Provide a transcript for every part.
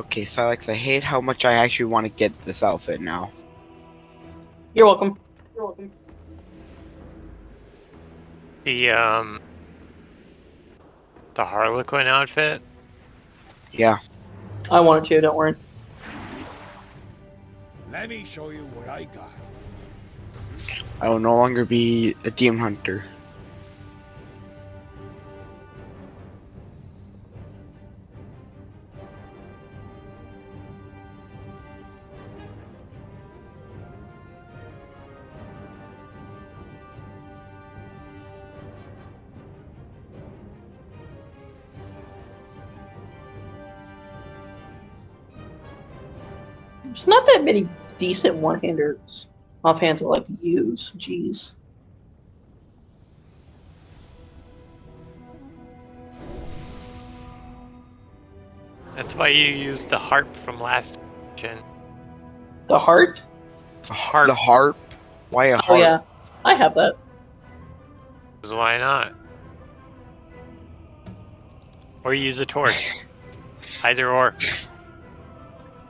Okay, Silex, I hate how much I actually want to get this outfit now. You're welcome. The the Harlequin outfit. Yeah. I wanted to, don't worry. Let me show you what I got. I will no longer be a demon hunter. There's not that many decent one-handers offhand to like use. Jeez. That's why you used the harp from last gen. The heart? Harp. The harp? Why a Oh harp? yeah, I have that. Why not? Or use a torch. Either or.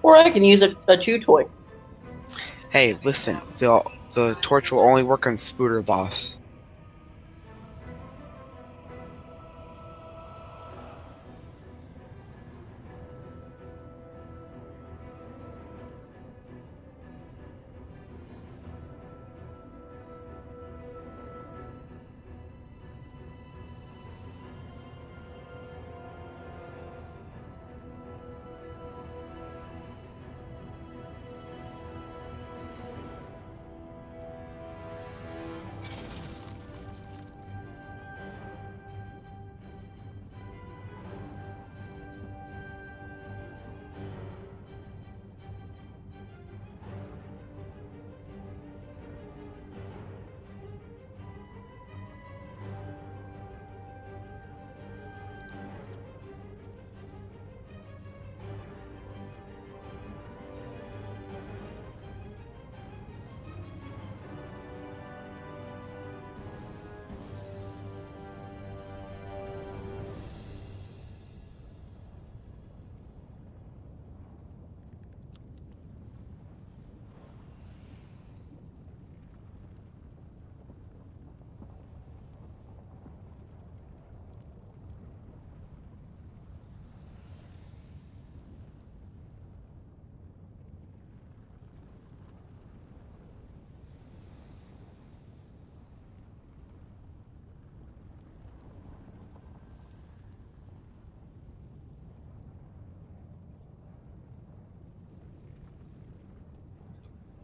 Or I can use a chew toy. Hey, listen. The torch will only work on Spooter Boss.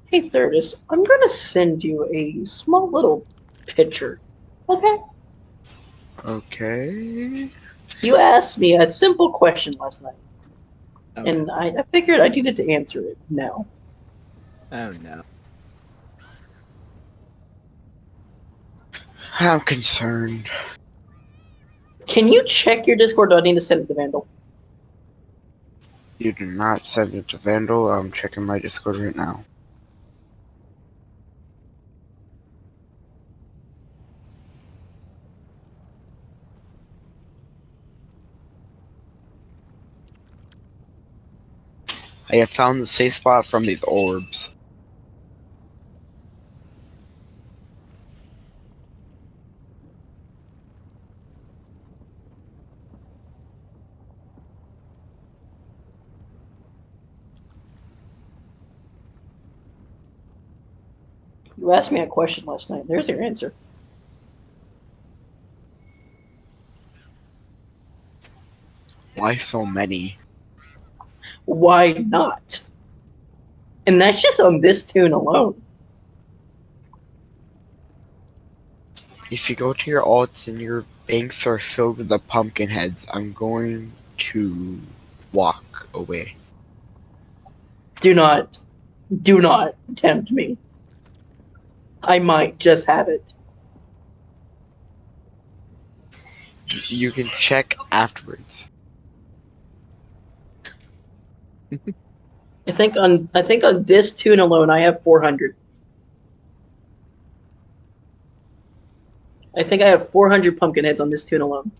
Hey Thirdus, I'm gonna send you a small little picture. Okay? Okay. You asked me a simple question last night. Okay. And I figured I needed to answer it now. Oh no. I'm concerned. Can you check your Discord? Do I need to send it to Vandal? You do not send it to Vandal. I'm checking my Discord right now. I have found the safe spot from these orbs. You asked me a question last night. There's your answer. Why so many? Why not? And that's just on this tune alone. If you go to your alts and your banks are filled with the pumpkin heads, I'm going to walk away. Do not tempt me. I might just have it. You can check afterwards. I think on this tune alone I have 400. I think I have 400 pumpkin heads on this tune alone.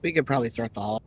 We could probably start the hall.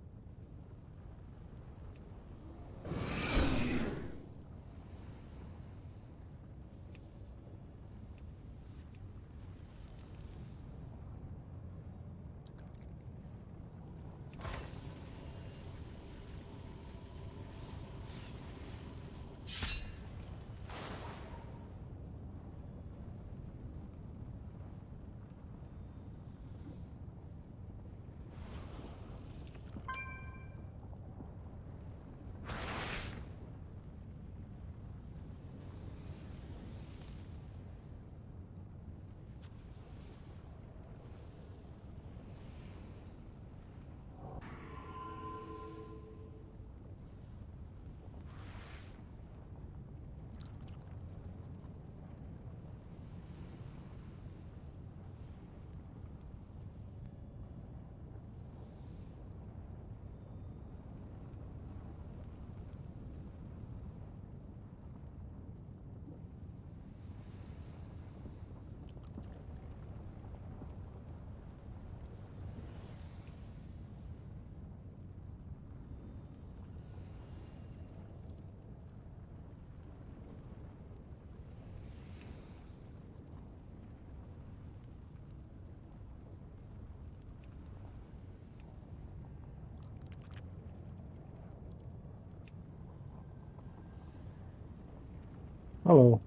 Hello.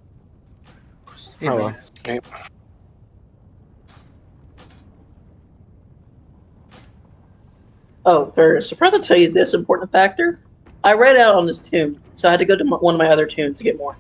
Hey, Hello. man. Oh, first, I forgot to tell you this important factor. I read out on this tune, so I had to go to one of my other tunes to get more.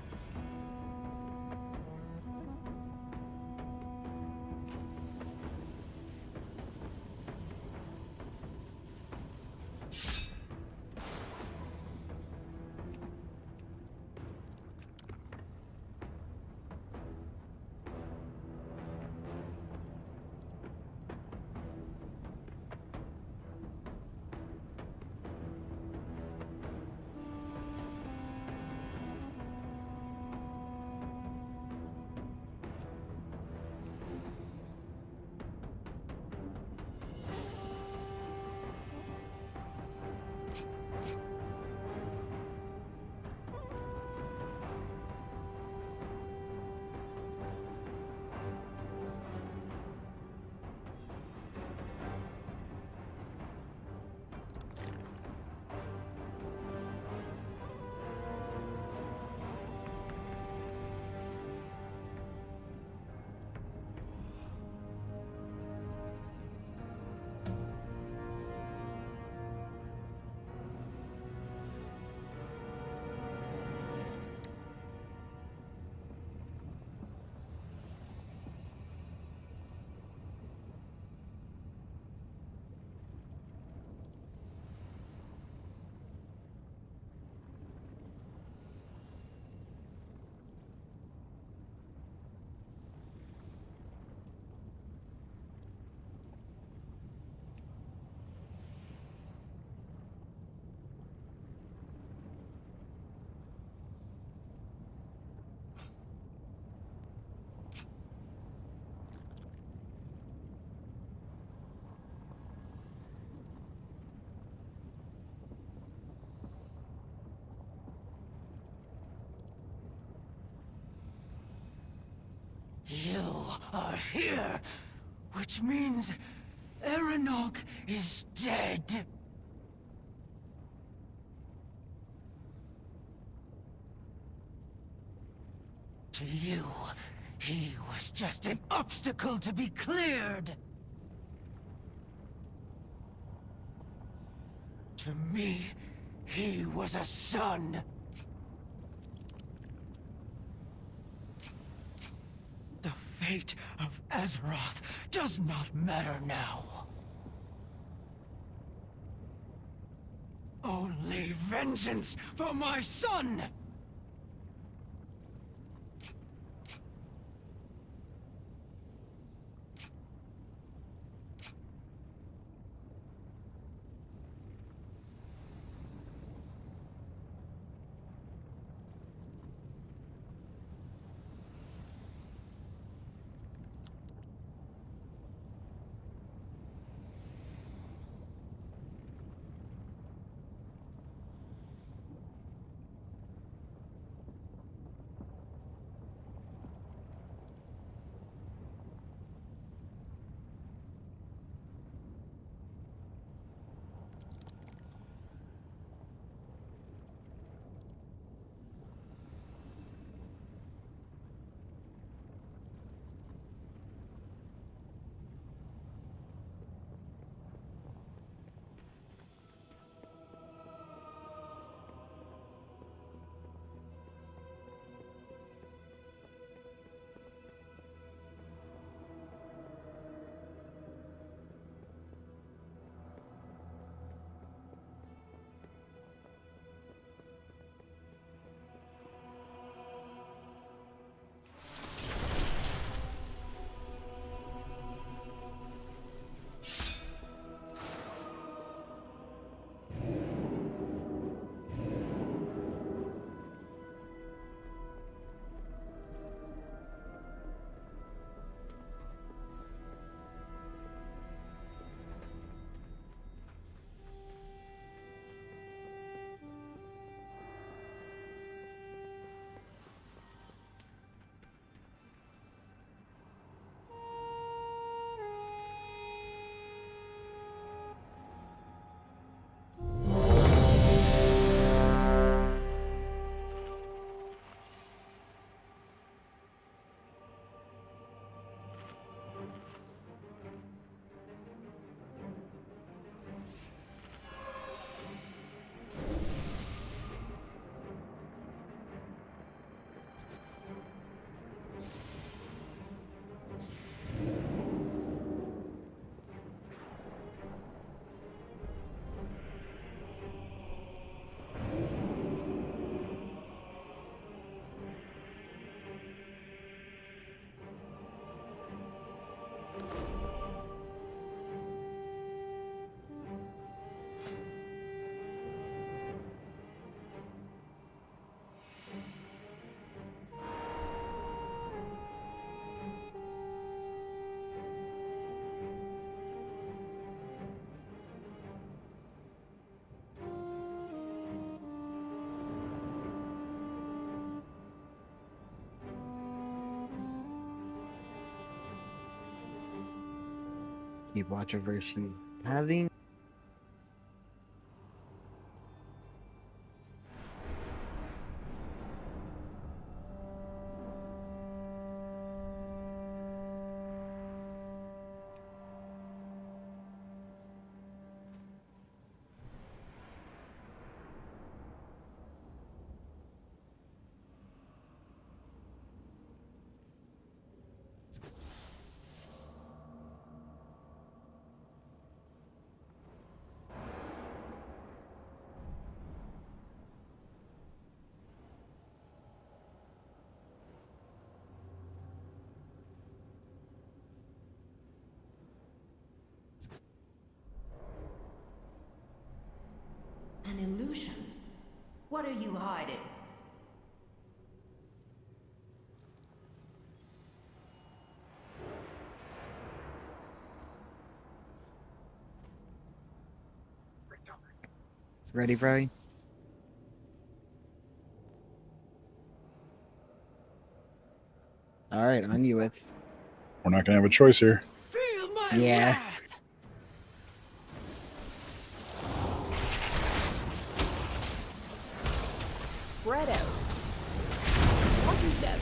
You are here, which means Eranog is dead. To you, he was just an obstacle to be cleared. To me, he was a son. The fate of Azeroth does not matter now. Only vengeance for my son! Keep watch over she having. An illusion? What are you hiding? Ready, Fry? Alright, on you with. We're not gonna have a choice here. Feel my Yeah. wrath! Spread out. Lucky step.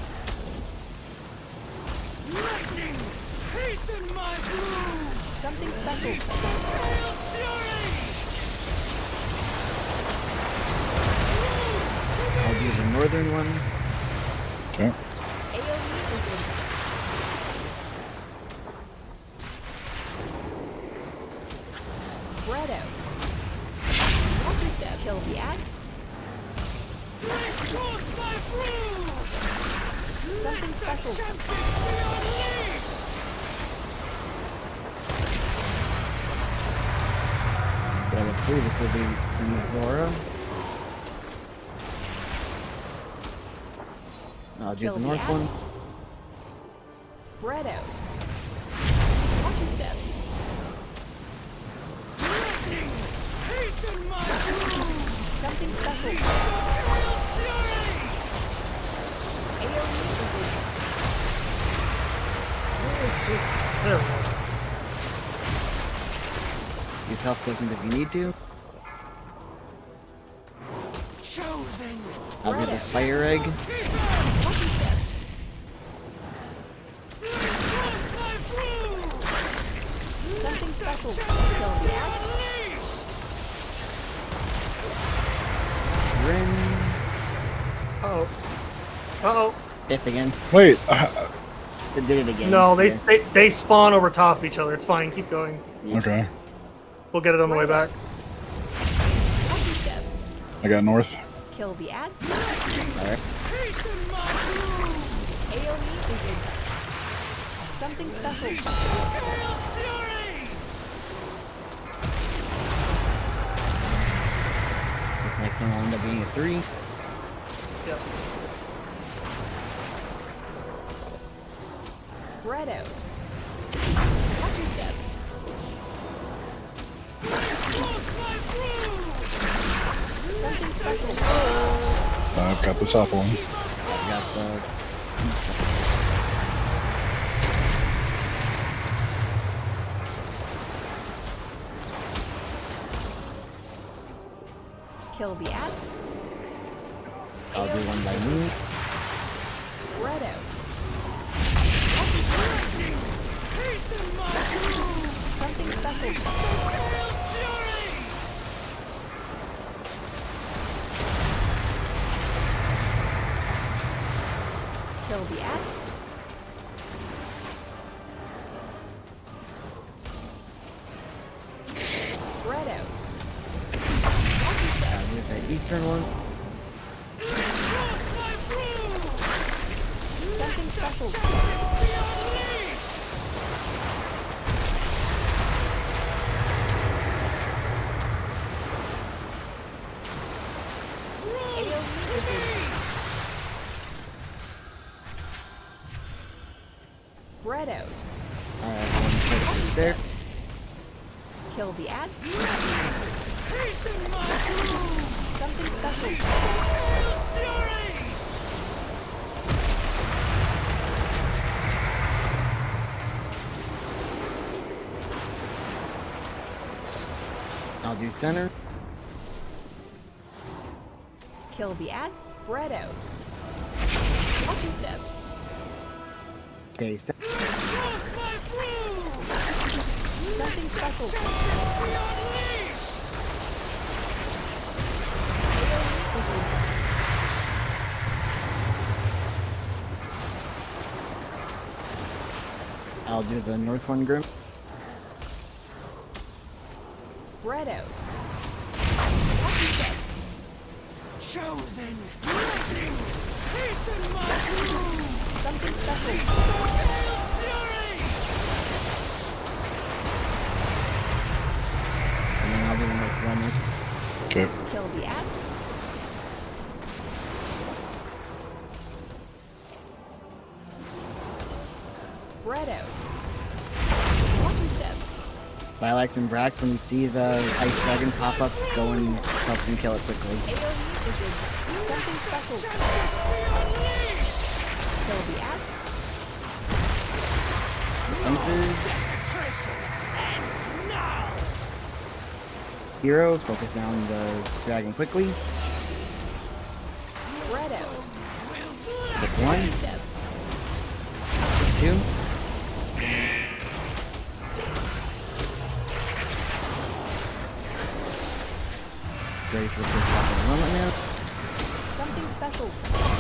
Lightning! Hasten my doom! Something special. Hail fury! I'll do the northern one. Okay. AoE is in. Spread out. Lucky step. Kill the axe. Bring forth my brood! Something special. Champions be unleashed! Yeah, let's see. This will be in Zora. I'll do Kill the the north axe. one. Spread out. Lucky step. Lightning! Hasten my doom! Something special. Hail fury! AoE is in. Use health potions if you need to. Chosen! I'll do the fire egg. Lucky step. Bring forth my brood! Something special. Kill Champions the be axe. unleashed! Rin. Uh-oh. Uh-oh. Death again. Wait. It did it again. No, Yeah. they spawn over top of each other. It's fine. Keep going. Okay. We'll get it on the way back. Lucky step. I got north. Kill the axe. Alright. Hasten my doom! AoE is in. Something special. Hail fury! This next one will end up being a 3. Yep. Spread out. Lucky step. Forth my brood! Something special. I've got the south one. I got the. Kill the axe. I'll do one by me. Spread out. Hasten my doom! Something special. Hail fury! Kill the axe. Spread out. Lucky step. I'll do the eastern one. Forth my brood! Something special. Champions be unleashed! AoE is in. Spread out. Alright, one place there. Kill the axe. Hasten my doom! Something special. Hail fury! I'll do center. Kill the ants, spread out. Watch your step. Okay, Something special. I'll do the north one, Grim. Spread out. Watch your step. Chosen! Lightning! Hasten my doom! Something special. Fury! And then I'll do the north one. Okay. Kill the ants. Spread out. Watch your step. Lilacs and Brax, when you see the ice dragon pop up, go and help them kill it quickly. AoE is in. Something special. Kill the ants. Defenses. Desecration ends now! Hero, focus down the dragon quickly. Spread out. Pick one, Step. pick two. Ready for the first weapon run right now. Something special.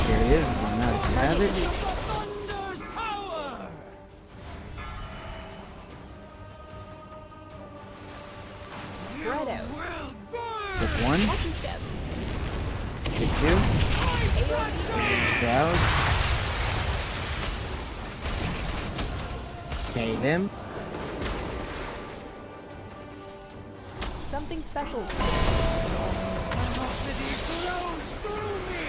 Here it is, run out if you have it. Thunder's power! Spread out. Will burn! Pick one, Watch your step. pick two, AoE. crowd. Okay, them. Something special. Velocity flows through me!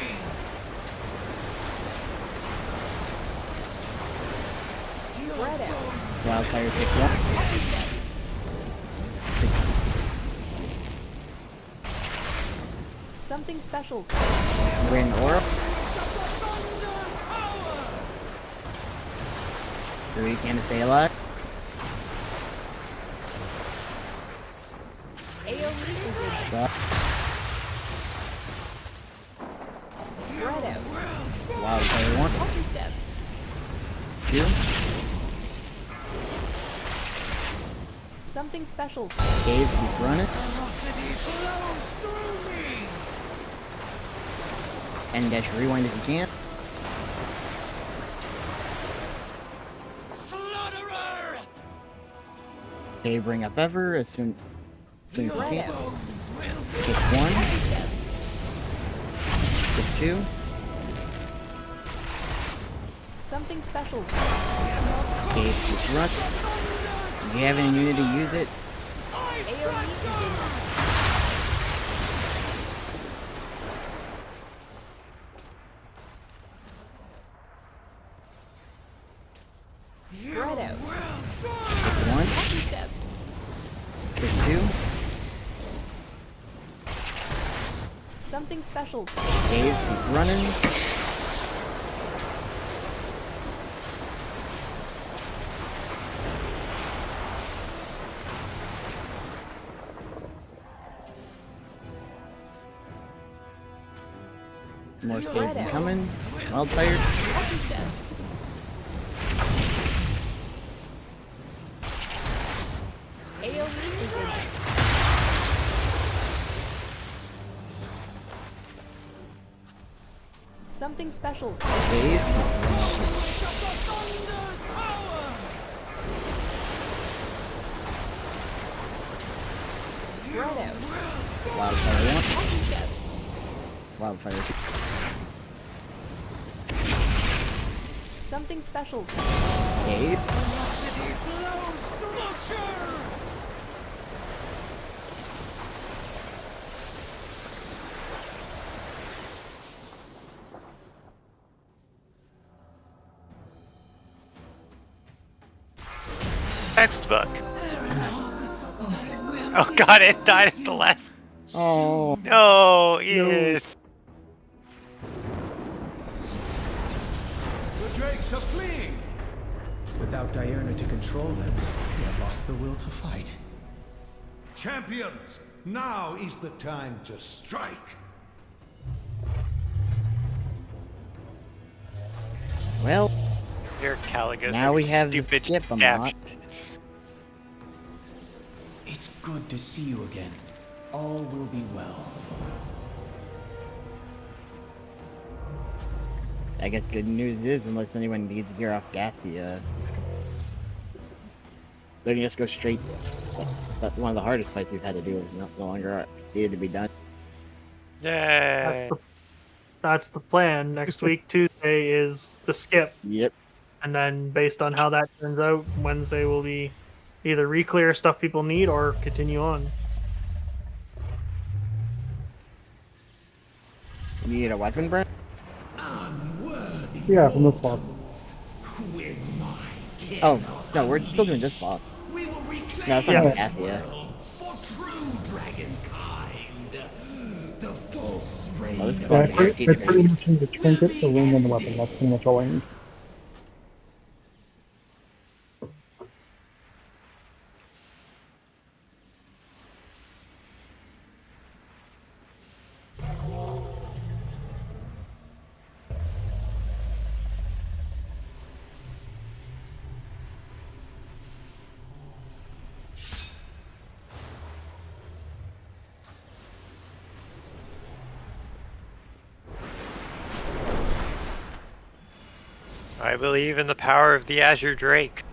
Spread out. Wildfire, pick one. Watch your step. Something special. Wind aura. Thunder's power! Three can to stay alive. AoE is in. Stop. Spread out. Wildfire one, Watch your step. two. Something special. Gaze, keep running. Velocity flows through me! And dash rewind if you can. Slaughterer! Okay, bring up ever as soon as you Spread can. out. Bones will Pick one, Watch your step. pick two. Something special. Gaze, keep running. If you have any unity, use it. AoE is in. Spread out. Pick one, Watch your step. pick two. Something special. Gaze, keep running. More staves incoming. Wildfire. Watch your step. AoE is in. Something special. Gaze, keep running. Thunder's power! Spread out. Wildfire one, Watch your step. wildfire two. Something special. Gaze, Velocity flows through Butcher! Textbook. Oh god, it died at the last. oh, No, yes. The drakes are fleeing! Without Diurna to control them, we have lost the will to fight. Champions, now is the time to strike. Well, Your Caligus now are we have the stupid skip staff. It's good to see you again. All will be well. I guess good news is, unless anyone needs gear off Dacia, they can just go straight. But one of the hardest fights we've had to do is no longer needed to be done. Yay! That's the plan. Next week, Tuesday is the skip, Yep. and then based on how that turns out, Wednesday will be either re-clear stuff people need or continue on. You need a weapon, Brent? Yeah, from this boss. Oh, no, we're still doing this boss. We will reclaim No, it's not Yeah. Dacia. for true dragonkind. The false reign Oh, this of boss Yeah, is I 50 pretty degrees. much need the trinket, the ring, and the weapon. That's pretty much all I need. I believe in the power of the Azure Drake.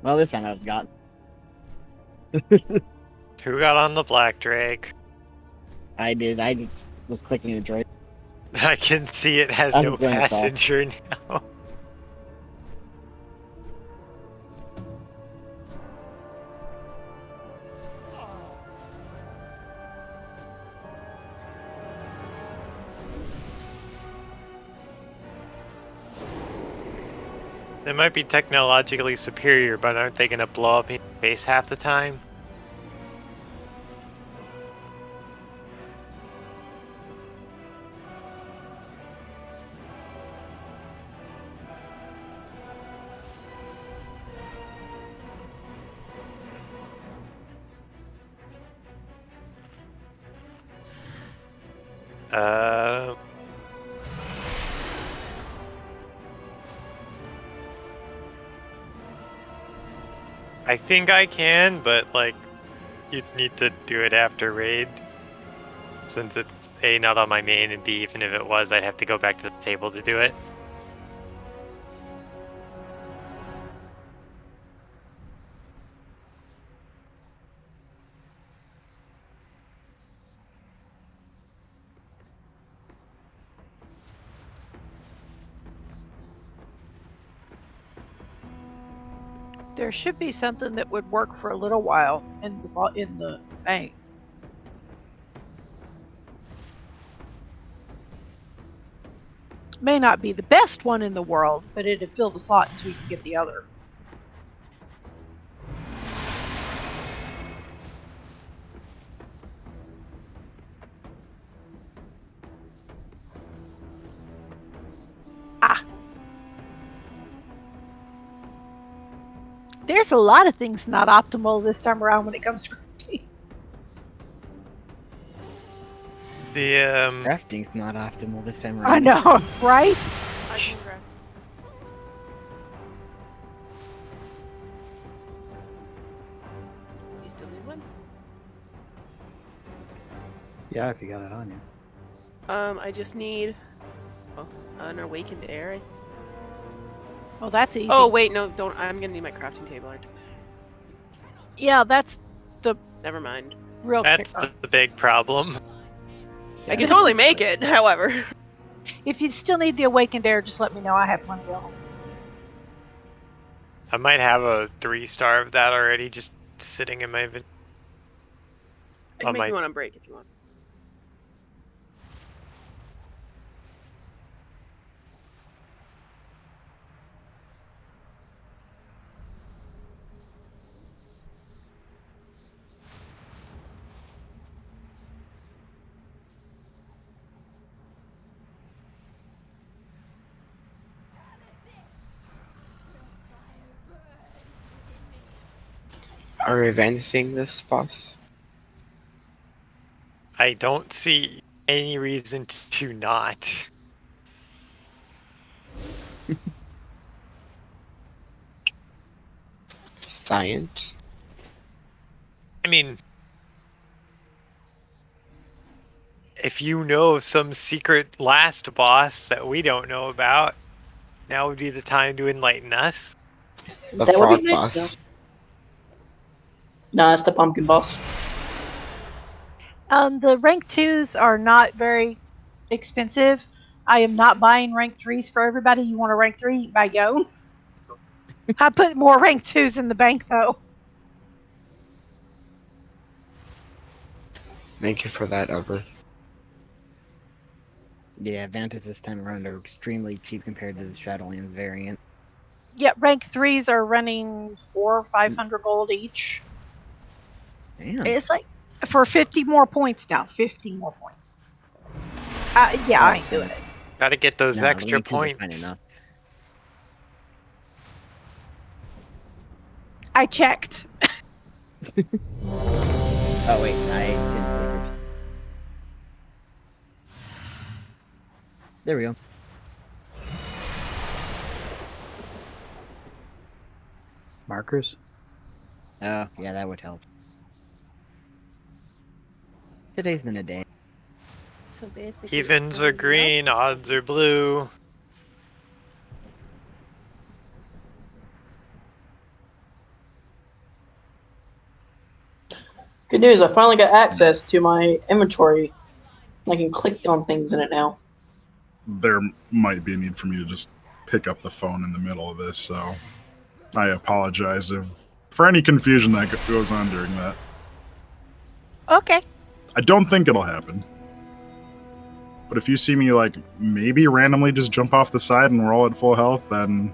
Well, this time I was got. Who got on the Black Drake? I did. I was clicking the droid. I can see it has I'm no doing it, Paul. passenger now. They might be technologically superior, but aren't they gonna blow up in space half the time? Uh, I think I can, but like, you'd need to do it after raid. Since it's A, not on my main, and B, even if it was, I'd have to go back to the table to do it. There should be something that would work for a little while in the bank. May not be the best one in the world, but it'd fill the slot until you can get the other. Ah. There's a lot of things not optimal this time around when it comes to crafting. The Crafting's not optimal this time around. I know, right? I can grab. You still need one? Yeah, if you got it on you. I just need an awakened air. Oh, that's easy. Oh wait, no, don't. I'm gonna need my crafting table. Aren't I? Yeah, that's the Never mind. real that's kicker. the big problem. I can totally make it. However, If you still need the awakened air, just let me know. I have plenty of them. I might have a 3-star of that already, just sitting in my I can On make my- you one on break if you want. Are we advancing this boss? I don't see any reason to not. Science? I mean, if you know some secret last boss that we don't know about, now would be the time to enlighten us. The That would frog be nice. boss. Nah, it's the pumpkin boss. The rank 2s are not very expensive. I am not buying rank 3s for everybody. You want a rank 3, buy go. I put more rank 2s in the bank though. Thank you for that, Ever. Yeah, Vantas this time around are extremely cheap compared to the Shadowlands variant. Yeah, rank 3s are running 400 or 500 gold each. Damn. It's like for 50 more points now. 50 more points. Yeah, I ain't doing it. Gotta get those Nah, extra rank 2s are fine points. enough. I checked. Oh wait, I didn't say first. There we go. Markers? Oh, yeah, that would help. Today's been a day. So basically, Evens are green, odds are blue. Good news, I finally got access to my inventory. I can click on things in it now. There might be a need for me to just pick up the phone in the middle of this, so I apologize for any confusion that goes on during that. Okay. I don't think it'll happen. But if you see me, like, maybe randomly just jump off the side and we're all at full health, then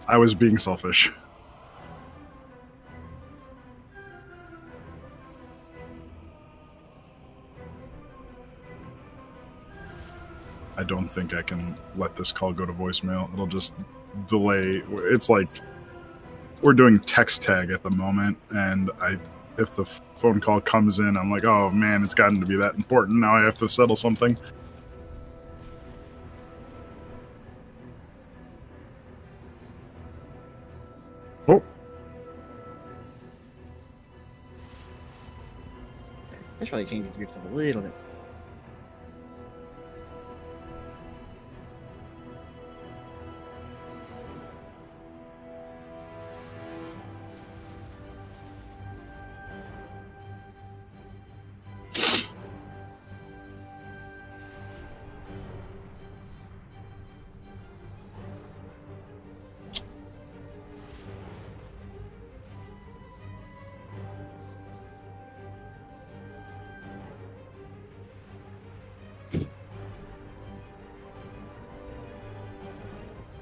I was being selfish. I don't think I can let this call go to voicemail. It'll just delay. It's like we're doing text tag at the moment, and if the phone call comes in, I'm like, oh man, it's gotten to be that important. Now I have to settle something. Oh. That probably changes groups up a little bit.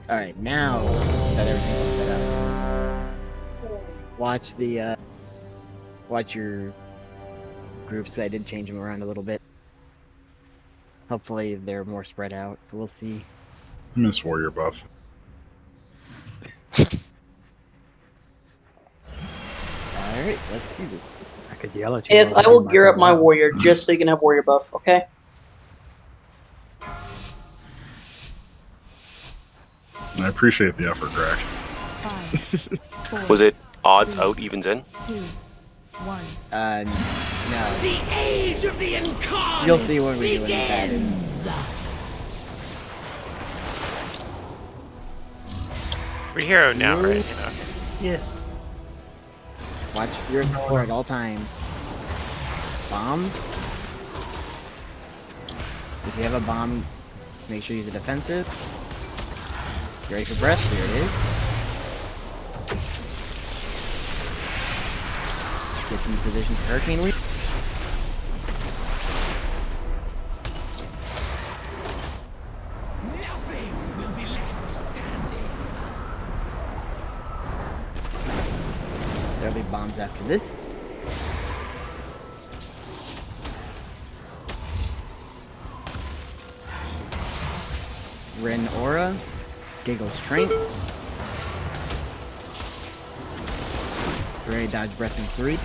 Alright, now that everything's all set up, watch your groups. I did change them around a little bit. Hopefully they're more spread out. We'll see. Miss Warrior buff. Alright, let's do this. I could yell at you. Yes, I will gear up my warrior just so you can have warrior buff, okay? I appreciate the effort, Greg. 5, 4, Was it odds out, evens in? 2, 1. No. The age of the incarnate You'll see when we do that. We're hero now, right? Yeah. Yes. Watch your door at all times. Bombs. If you have a bomb, make sure you use a defensive. You ready for breath? Here it is. Get in position for hurricane week. Nothing will be left standing. There'll be bombs after this. Ren Aura. Giggle Strength. Ready to dodge breath in 3.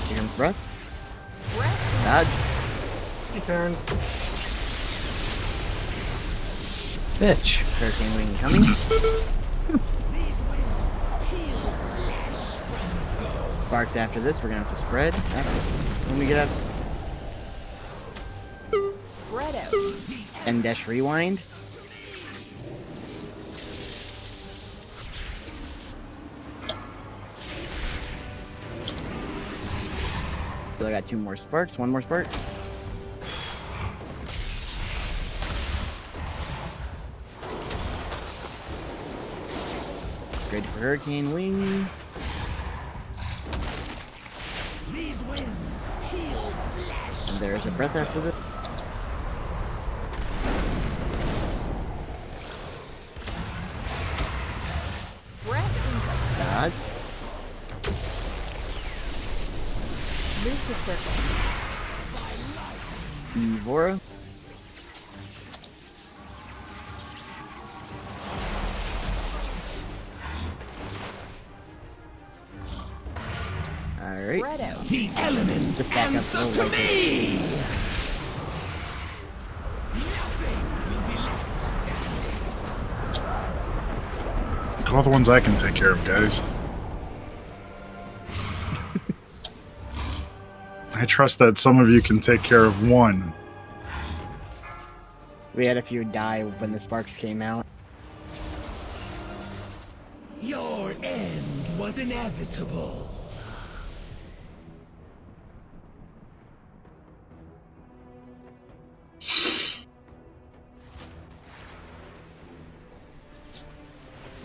Here comes breath. Dodge. Your turn. Bitch. Hurricane wing coming. Sparks after this, we're gonna have to spread. When we get up. Spread out. End dash rewind. Still got 2 more sparks, 1 more spark. Ready for hurricane wing. These winds kill flesh. And there's a breath after this. Breath incoming. Dodge. Move to circle. Evora. Alright. Spread out. The elements Just back up answer a to little me. Call the ones I can take care of, guys. I trust that some of you can take care of one. We had a few die when the sparks came out. Your end was inevitable.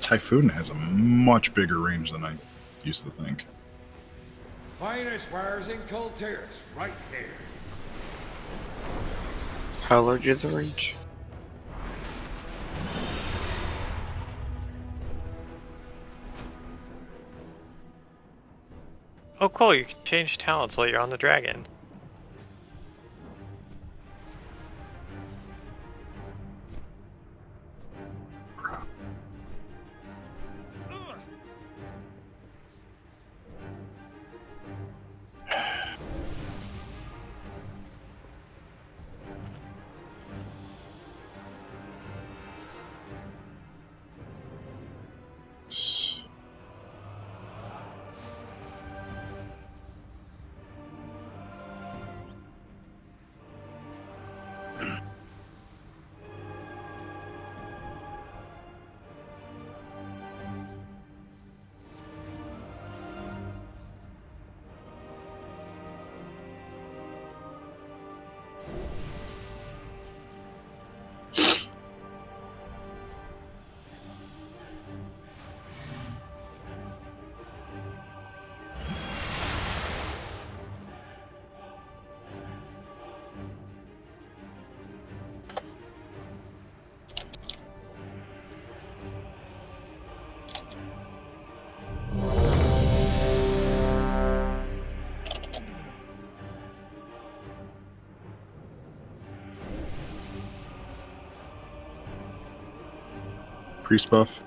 Typhoon has a much bigger range than I used to think. Finest wares in Colteris, right here. How large is the range? Oh, cool! You can change talents while you're on the dragon. Priest buff.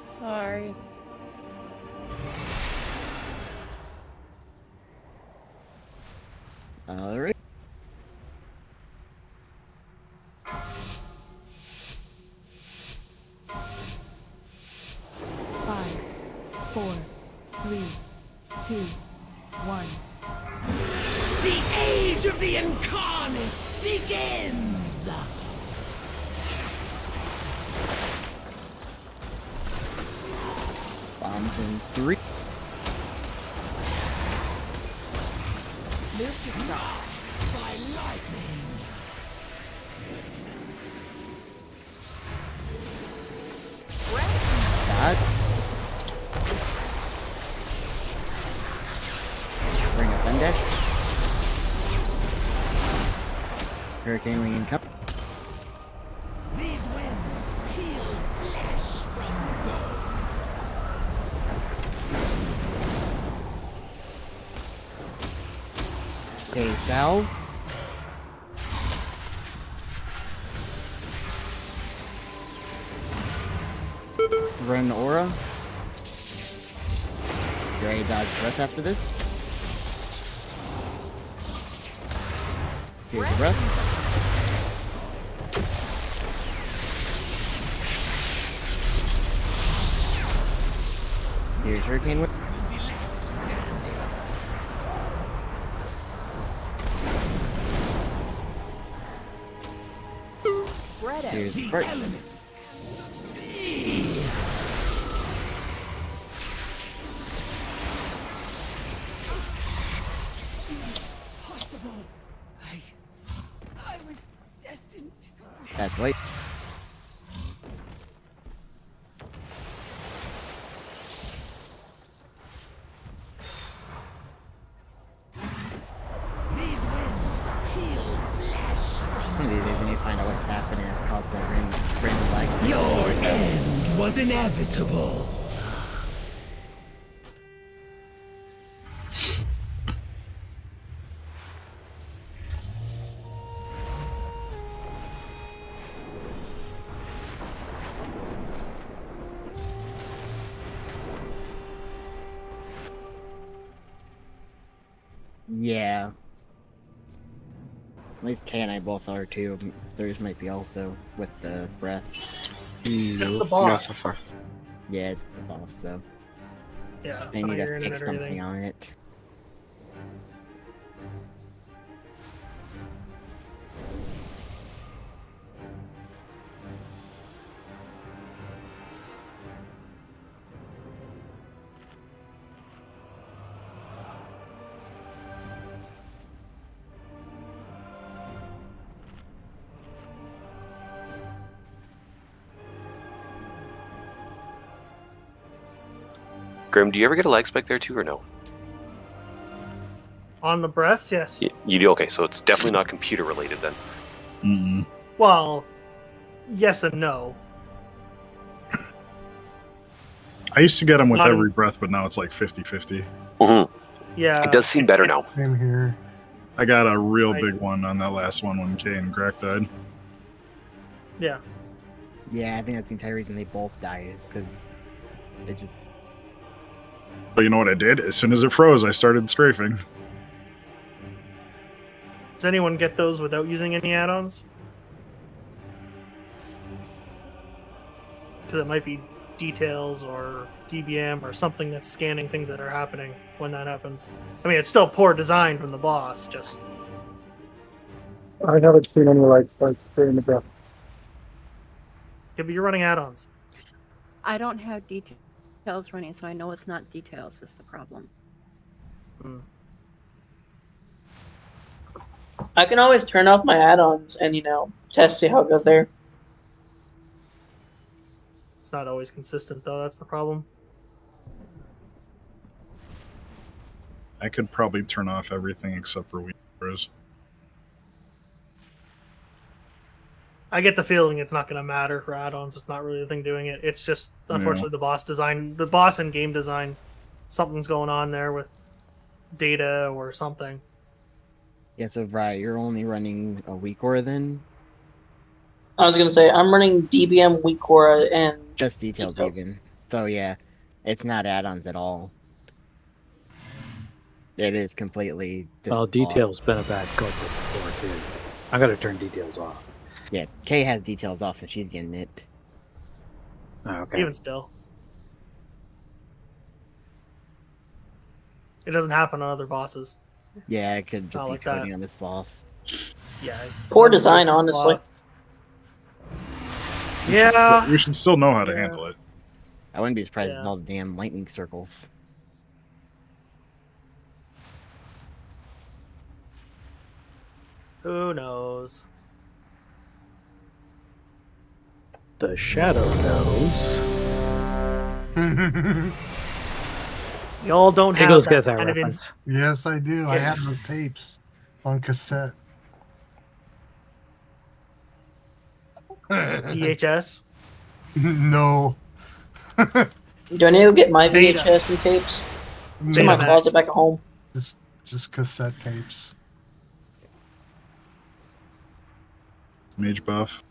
Sorry. Alright. Five, four, three, two, one. The age of the incarnates begins! Bombs in 3. Move to stop. By lightning! Dodge. Bring up end dash. Hurricane wing and cup. These winds kill flesh from bone. Okay, salve. run Aura. You ready to dodge breath after this? Here's the breath. Here's Hurricane Whip. Spread out. Here's the break. I was destined to. That's right. These winds heal flesh. Maybe when you find out what's happening, it causes that random lag. Your end was inevitable. Yeah. At least Kay and I both are too. Theirs might be also with the breath. It's the Not boss. so far. Yeah, it's the boss though. Yeah, it's They not need your to internet fix or something anything. on it. Grim, do you ever get a lag spike there too, or no? On the breaths, yes. You do? Okay, so it's definitely not computer related then. Mm-mm. Well, yes and no. I used to get them with Not in- every breath, but now it's like 50-50. Mm-hmm. Yeah. It does seem better now. Same here. I got a real big one on that last one when Kay and Greg died. Yeah. Yeah, I think that's the entire reason they both died, is because it just... But you know what I did? As soon as it froze, I started strafing. Does anyone get those without using any add-ons? Because it might be details or DBM or something that's scanning things that are happening when that happens. I mean, it's still poor design from the boss, just... I haven't seen any light spikes stay in the breath. Could be you're running add-ons. I don't have details running, so I know it's not details is the problem. I can always turn off my add-ons and, test, see how it goes there. It's not always consistent, though. That's the problem. I could probably turn off everything except for weak throws. I get the feeling it's not going to matter for add-ons. It's not really the thing doing it. It's just, unfortunately, the boss design, the boss and game design, something's going on there with data or something. Yeah, so right, you're only running a weak aura then? I was going to say, I'm running DBM, Weak Aura, and... Just details even. So yeah, it's not add-ons at all. It is completely... Well, boss. details been a bad culprit before too. I gotta turn details off. Yeah, Kay has details off and she's getting it. Oh, okay. Even still. It doesn't happen on other bosses. Yeah, it could just Not be like coding that. on this boss. Yeah, it's... Poor design, honestly. Yeah. We should still know how to handle it. I wouldn't be surprised Yeah. with all the damn lightning circles. Who knows? The shadow knows. Y'all don't have Higgles that gets that kind of reference. Yes, I do. I Yeah. have those tapes on cassette. VHS. No. Do I need to get my Beta. VHS and tapes? It's in my Betamax. closet back at home. Just cassette tapes. Mage buff.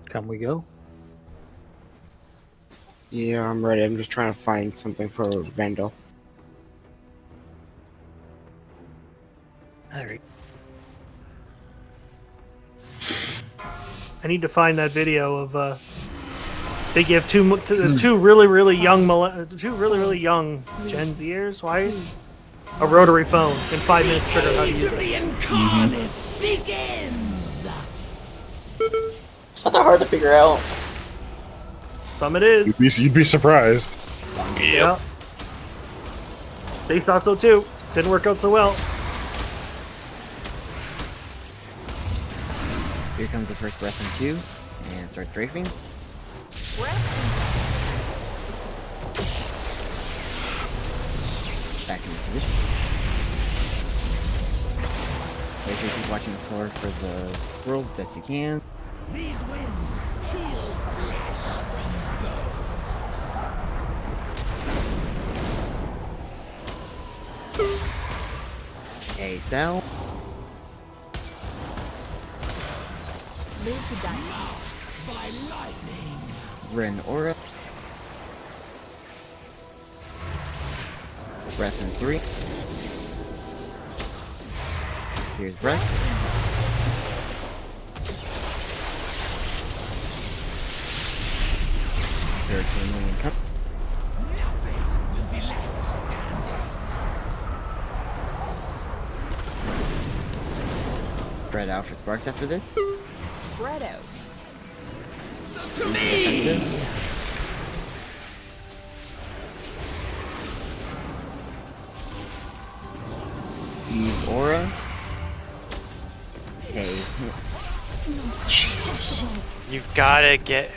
Can we go? Yeah, I'm ready. I'm just trying to find something for Vandal. Alright. I need to find that video of they give two really young Gen Zers, Y's, a rotary phone in 5 minutes trigger how to use it. Incarnates begins. It's not that hard to figure out. Some it is. You'd be surprised. Yeah. They thought so too. Didn't work out so well. Here comes the first breath in 2, and starts strafing. Back into position. Make sure you keep watching the floor for the squirrels best you can. These winds kill flesh from bone. Okay, Sal. Move to dive. By lightning. Ren Aura. Breath in 3. Here's breath. Hurricane Wing and come. Nothing will be left standing. Spread out for sparks after this. Spread out. To me! Eve Aura. Okay. Jesus. You've gotta get...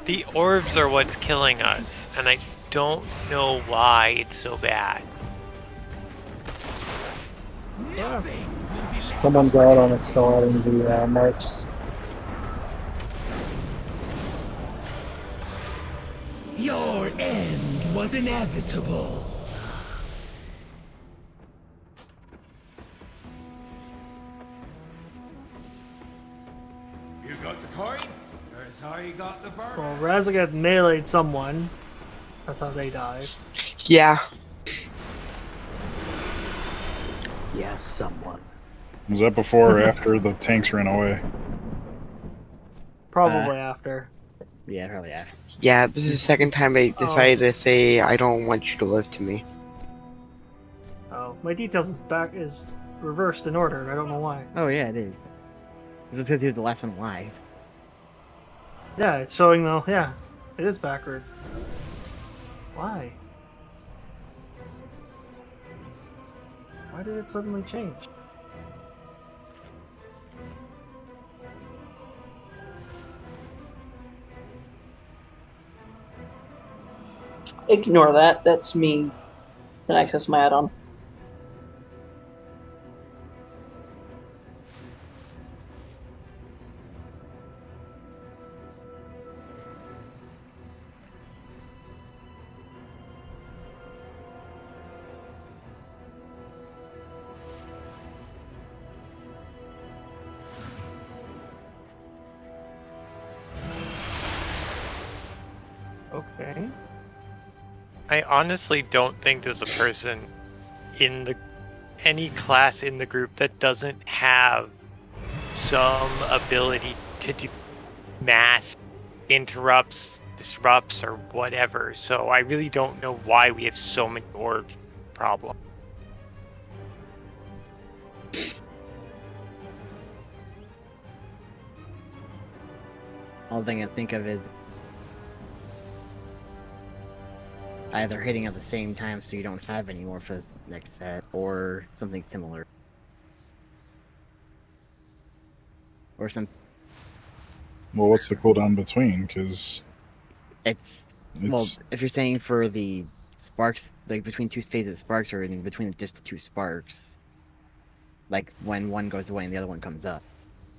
The orbs are what's killing us, and I don't know why it's so bad. Someone got on installing the marks. Your end was inevitable. You got the coin? That's how you got the bird. Well, Razagat meleeed someone. That's how they died. Yeah. Yes, someone. Was that before or after the tanks ran away? Probably after. Yeah, probably after. Yeah, this is the second time I decided to say I don't want you to live to me. Oh, my details is reversed in order. I don't know why. Oh yeah, it is. This is because he was the last one alive. Yeah, it's showing though. Yeah, it is backwards. Why? Why did it suddenly change? Ignore that. That's me. Can access my add-on. Okay. I honestly don't think there's a person in any class in the group that doesn't have some ability to do mass interrupts, disrupts, or whatever. So I really don't know why we have so many orb problems. All thing I think of is either hitting at the same time so you don't have any more for the next set, or something similar. Or some... Well, what's the cooldown between? Because It's... Well, if you're saying for the sparks, like between 2 phases of sparks, or in between just the 2 sparks, like when one goes away and the other one comes up.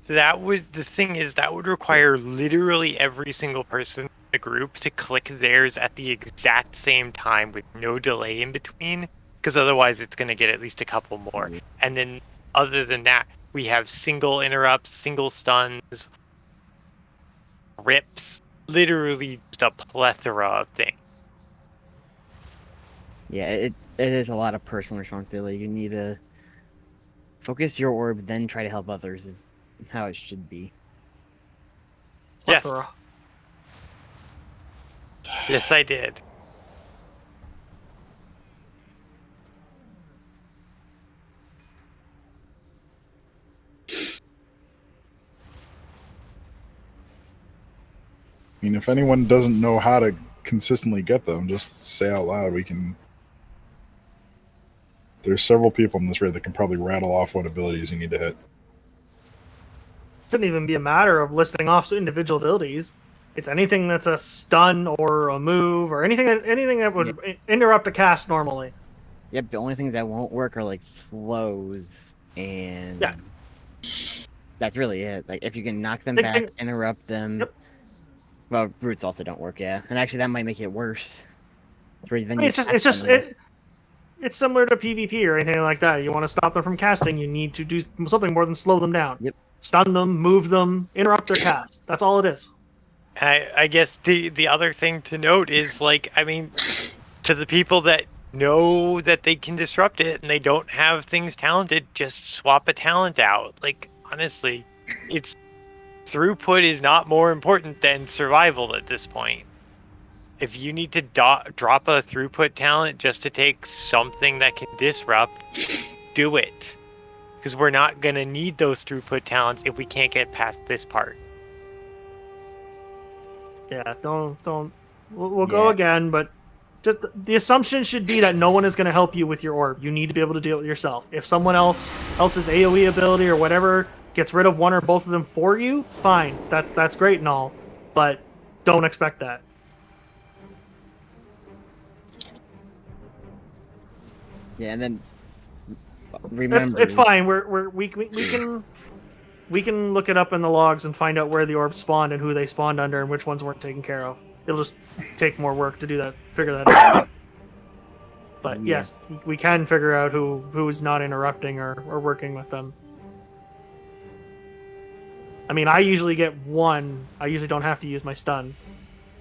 The thing is, that would require literally every single person in the group to click theirs at the exact same time with no delay in between, because otherwise it's going to get at least a couple more. And then other than that, we have single interrupts, single stuns. grips literally just a plethora of things. Yeah, it is a lot of personal responsibility. You need to focus your orb, then try to help others is how it should be. Yes. Plethora. Yes, I did. I mean, if anyone doesn't know how to consistently get them, just say out loud. We can. There's several people in this raid that can probably rattle off what abilities you need to hit. Shouldn't even be a matter of listing off individual abilities. It's anything that's a stun or a move or anything that would interrupt a cast normally. Yep, the only things that won't work are like slows and that's really it. Like if you can knock them back, interrupt them. Yep. Well, roots also don't work, yeah. And actually that might make it worse. It's similar to PvP or anything like that. You want to stop them from casting, you need to do something more than slow them down. Yep. Stun them, move them, interrupt their cast. That's all it is. I guess the other thing to note is, like, I mean, to the people that know that they can disrupt it and they don't have things talented, just swap a talent out. Like, honestly, it's throughput is not more important than survival at this point. If you need to drop a throughput talent just to take something that can disrupt, do it. Because we're not going to need those throughput talents if we can't get past this part. Yeah, don't. We'll go again, but just the assumption should be that no one is going to help you with your orb. You need to be able to deal with it yourself. If someone else's AoE ability or whatever gets rid of one or both of them for you, fine. That's great and all, but don't expect that. Yeah, and then remember, it's fine. We can look it up in the logs and find out where the orbs spawned and who they spawned under and which ones weren't taken care of. It'll just take more work to do that, figure that out. But yes, we can figure out who is not interrupting or working with them. I mean, I usually get one. I usually don't have to use my stun.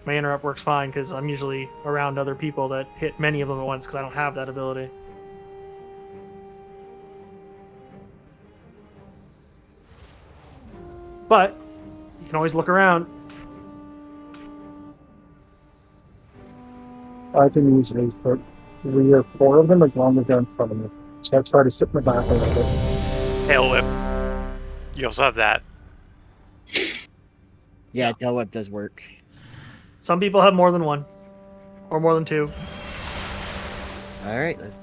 My interrupt works fine because I'm usually around other people that hit many of them at once because I don't have that ability. But you can always look around. I can use these for 3 or 4 of them as long as they're in front of me. So I try to sit in the back a little bit. Tail whip. You also have that. Yeah, tail whip does work. Some people have more than one. Or more than 2. Alright, let's...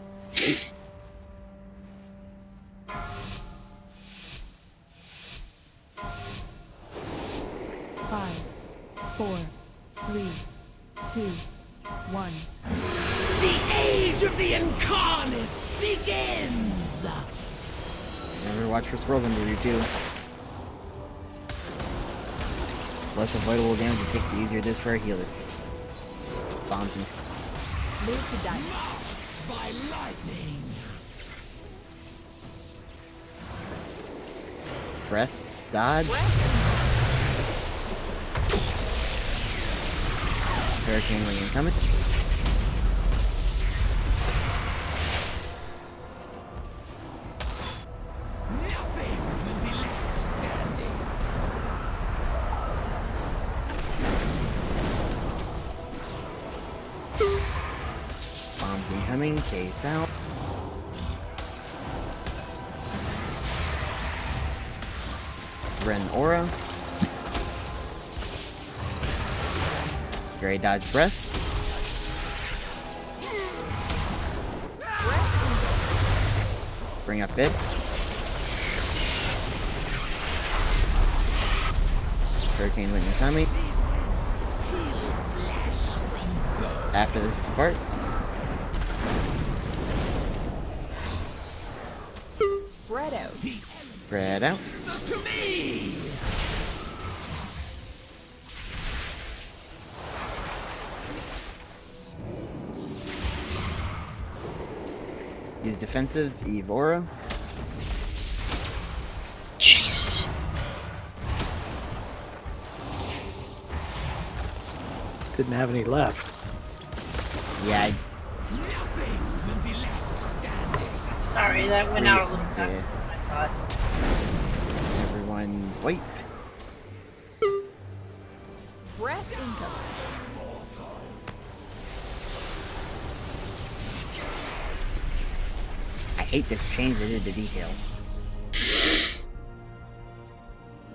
5, 4, 3, 2, 1. The age of the incarnates begins! Remember, watch for scrolls under you too. Less avoidable damage you take, the easier it is for a healer. Bombs him. Move to die. By lightning. Breath, dodge. Hurricane ring incoming. Nothing will be left standing. Bombs incoming, case out. Ren aura. Gray dodge breath. Bring up it. Hurricane Lightning Tommy. After this is Spark. Spread out. Spread out. To me! Use defensives, Eve Aura. Jesus. didn't have any left. Yeah, Sorry, that went out a little faster than I thought. everyone, wait. Breath incoming. I hate this change they did to detail.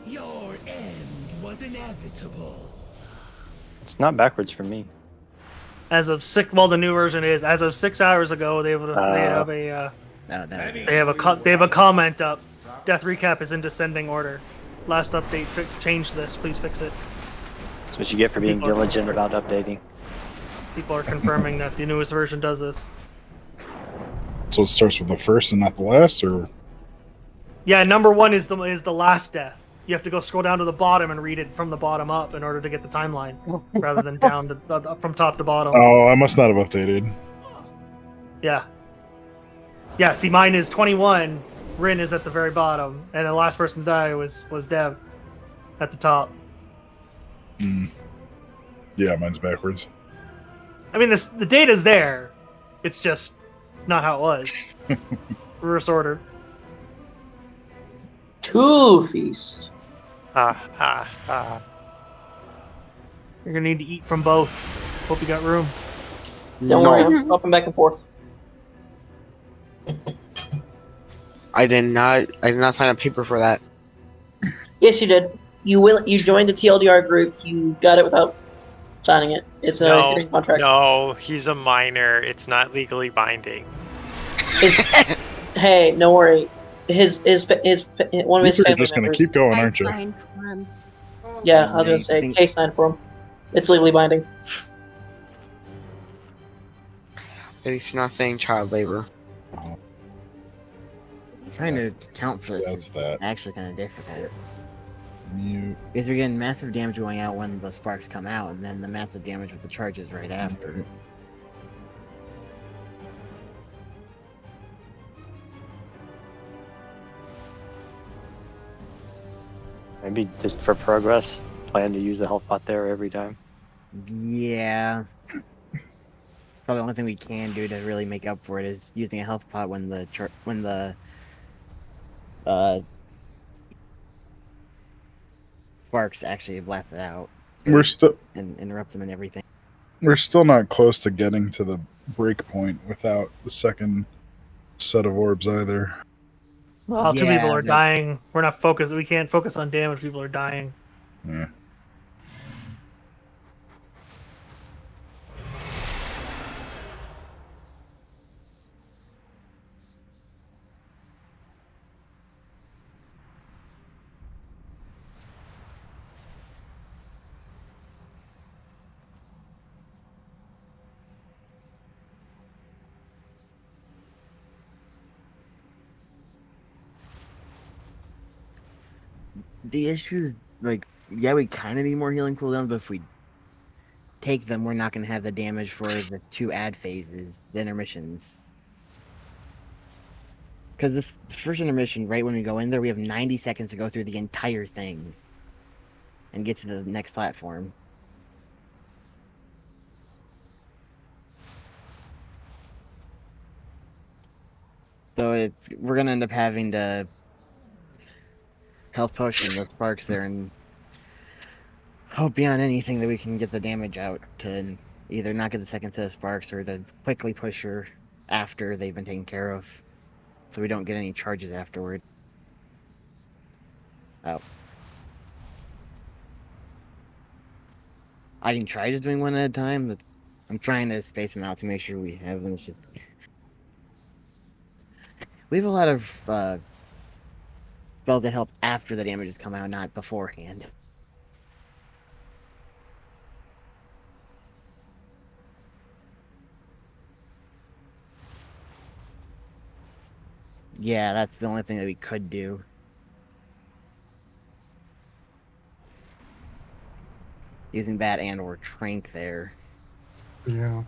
Your end was inevitable. It's not backwards for me. As of the new version is as of 6 hours ago. They have a comment up. Death recap is in descending order. Last update changed this. Please fix it. That's what you get for being diligent about updating. People are confirming that the newest version does this. So it starts with the first and not the last, or Yeah, number 1 is the last death. You have to go scroll down to the bottom and read it from the bottom up in order to get the timeline, rather than down to, up from top to bottom. oh, I must not have updated. Yeah. Yeah, see, mine is 21. Rin is at the very bottom, and the last person to die was Dev at the top. Yeah, mine's backwards. I mean, the data's there. It's just not how it was. Reverse order. Two feast. You're gonna need to eat from both. Hope you got room. Don't worry, I'm swapping back and forth. I did not sign a paper for that. Yes, you did. You joined the TLDR group. You got it without signing it. It's a hidden contract. No, he's a minor. It's not legally binding. Hey, don't worry. One of his You're family just gonna members. keep going, aren't you? Yeah, I was gonna say Kay signed for him. It's legally binding. At least you're not saying child labor. Trying to count for this is actually kind of difficult. Because you're getting massive damage going out when the sparks come out, and then the massive damage with the charges right after. Maybe just for progress, plan to use the health pot there every time. Yeah. Probably the only thing we can do to really make up for it is using a health pot when the sparks actually blast it out. So We're still and interrupt them and everything. We're still not close to getting to the break point without the second set of orbs either. Well, two people are dying. We're not focused. We can't focus on damage. People are dying. Yeah. The issue is, like, yeah, we kind of need more healing cooldowns, but if we take them, we're not going to have the damage for the 2 ad phases, the intermissions. Because this first intermission, right when we go in there, we have 90 seconds to go through the entire thing and get to the next platform. So we're going to end up having to health potion the sparks there and hope beyond anything that we can get the damage out to either not get the second set of sparks or to quickly push her after they've been taken care of so we don't get any charges afterward. Oh. I can try just doing one at a time, but I'm trying to space them out to make sure we have them. It's just... We have a lot of spells that help after the damage has come out, not beforehand. Yeah, that's the only thing that we could do. Using that and or Trank there. Yeah.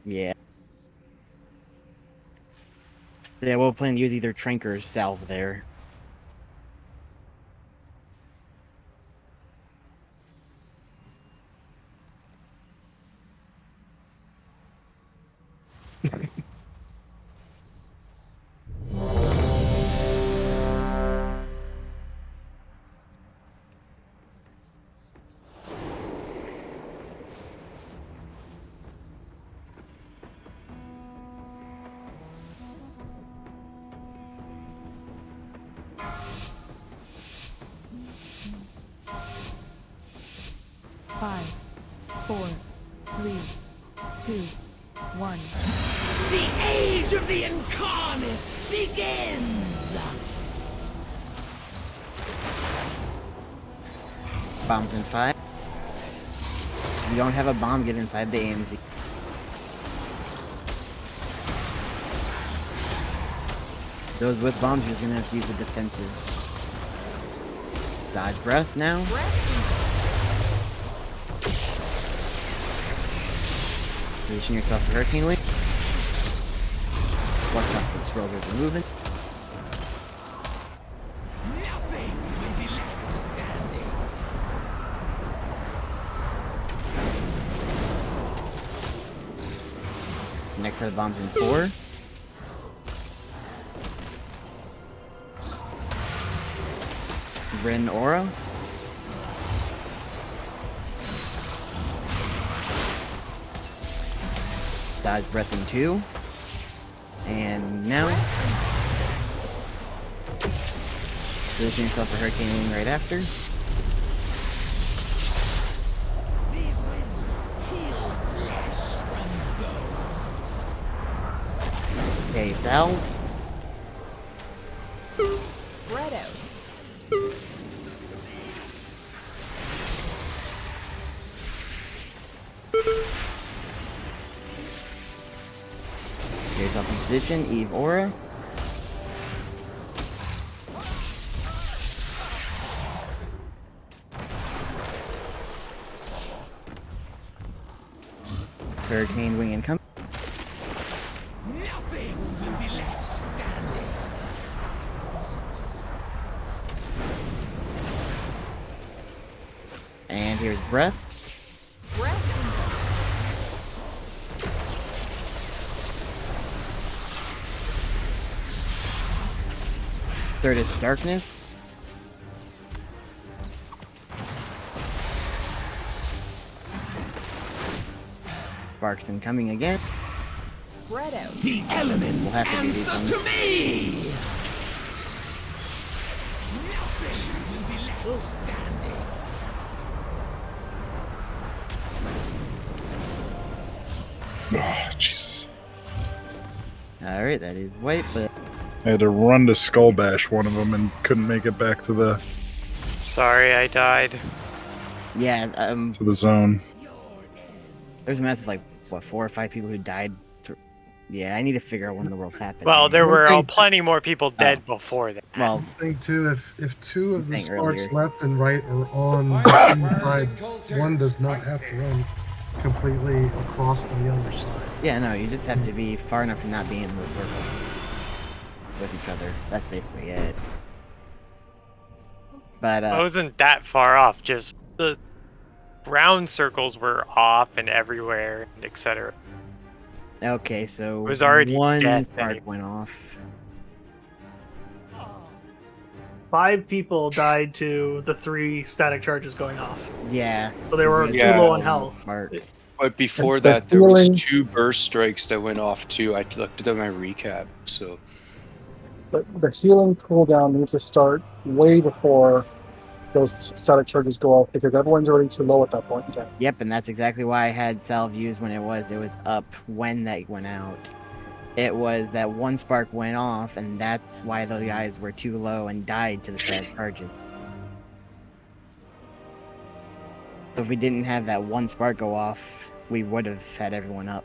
Yeah. Yeah, we'll plan to use either Trank or Salve there. Five, 4, 3, 2, 1. The age of the incarnates begins! Bombs in 5. If you don't have a bomb, get inside the AMZ. Those with bombs, you're just gonna have to use the defensive. Dodge breath now. Position yourself for Hurricane Wing. Watch out for the scrollers are moving. Nothing will be left standing. Next set of bombs in 4. Rin Aura. Dodge breath in 2. And now. Position yourself for Hurricane Wing right after. These winds heal flesh from bone. Okay, Sal. Spread out. Get yourself in position, Eve Aura. Hurricane Wing incoming. Nothing will be left standing. And here's breath. Third is darkness. Sparks incoming again. Spread out. The elements We'll have to do these answer ones. to me. Nothing will be left standing. Oh, Jesus. Alright, that is white, but I had to run to Skull Bash one of them and couldn't make it back to the Sorry, I died. yeah, to the zone. there's a massive, like, what, 4 or 5 people who died. Yeah, I need to figure out when the world happened. Well, there One were thing- plenty more people dead before that. Well, I think too, if two of the saying sparks earlier. left and right are on the same side, one does not have to run completely across to the other side. yeah, no, you just have to be far enough to not be in the circle with each other. That's basically it. But, I wasn't that far off, just the ground circles were off and everywhere, etc. okay, so It was already one dead spark anyway. went off. 5 people died to the 3 static charges going off. Yeah. So they were Yeah. too low on health. But before And the that, there was healing- 2 burst strikes that went off too. I looked at my recap, so But the healing cooldown needs to start way before those static charges go off because everyone's already too low at that point in time. Yep, and that's exactly why I had salve used when it was up when that went out. It was that one spark went off, and that's why those guys were too low and died to the static charges. So if we didn't have that one spark go off, we would have had everyone up.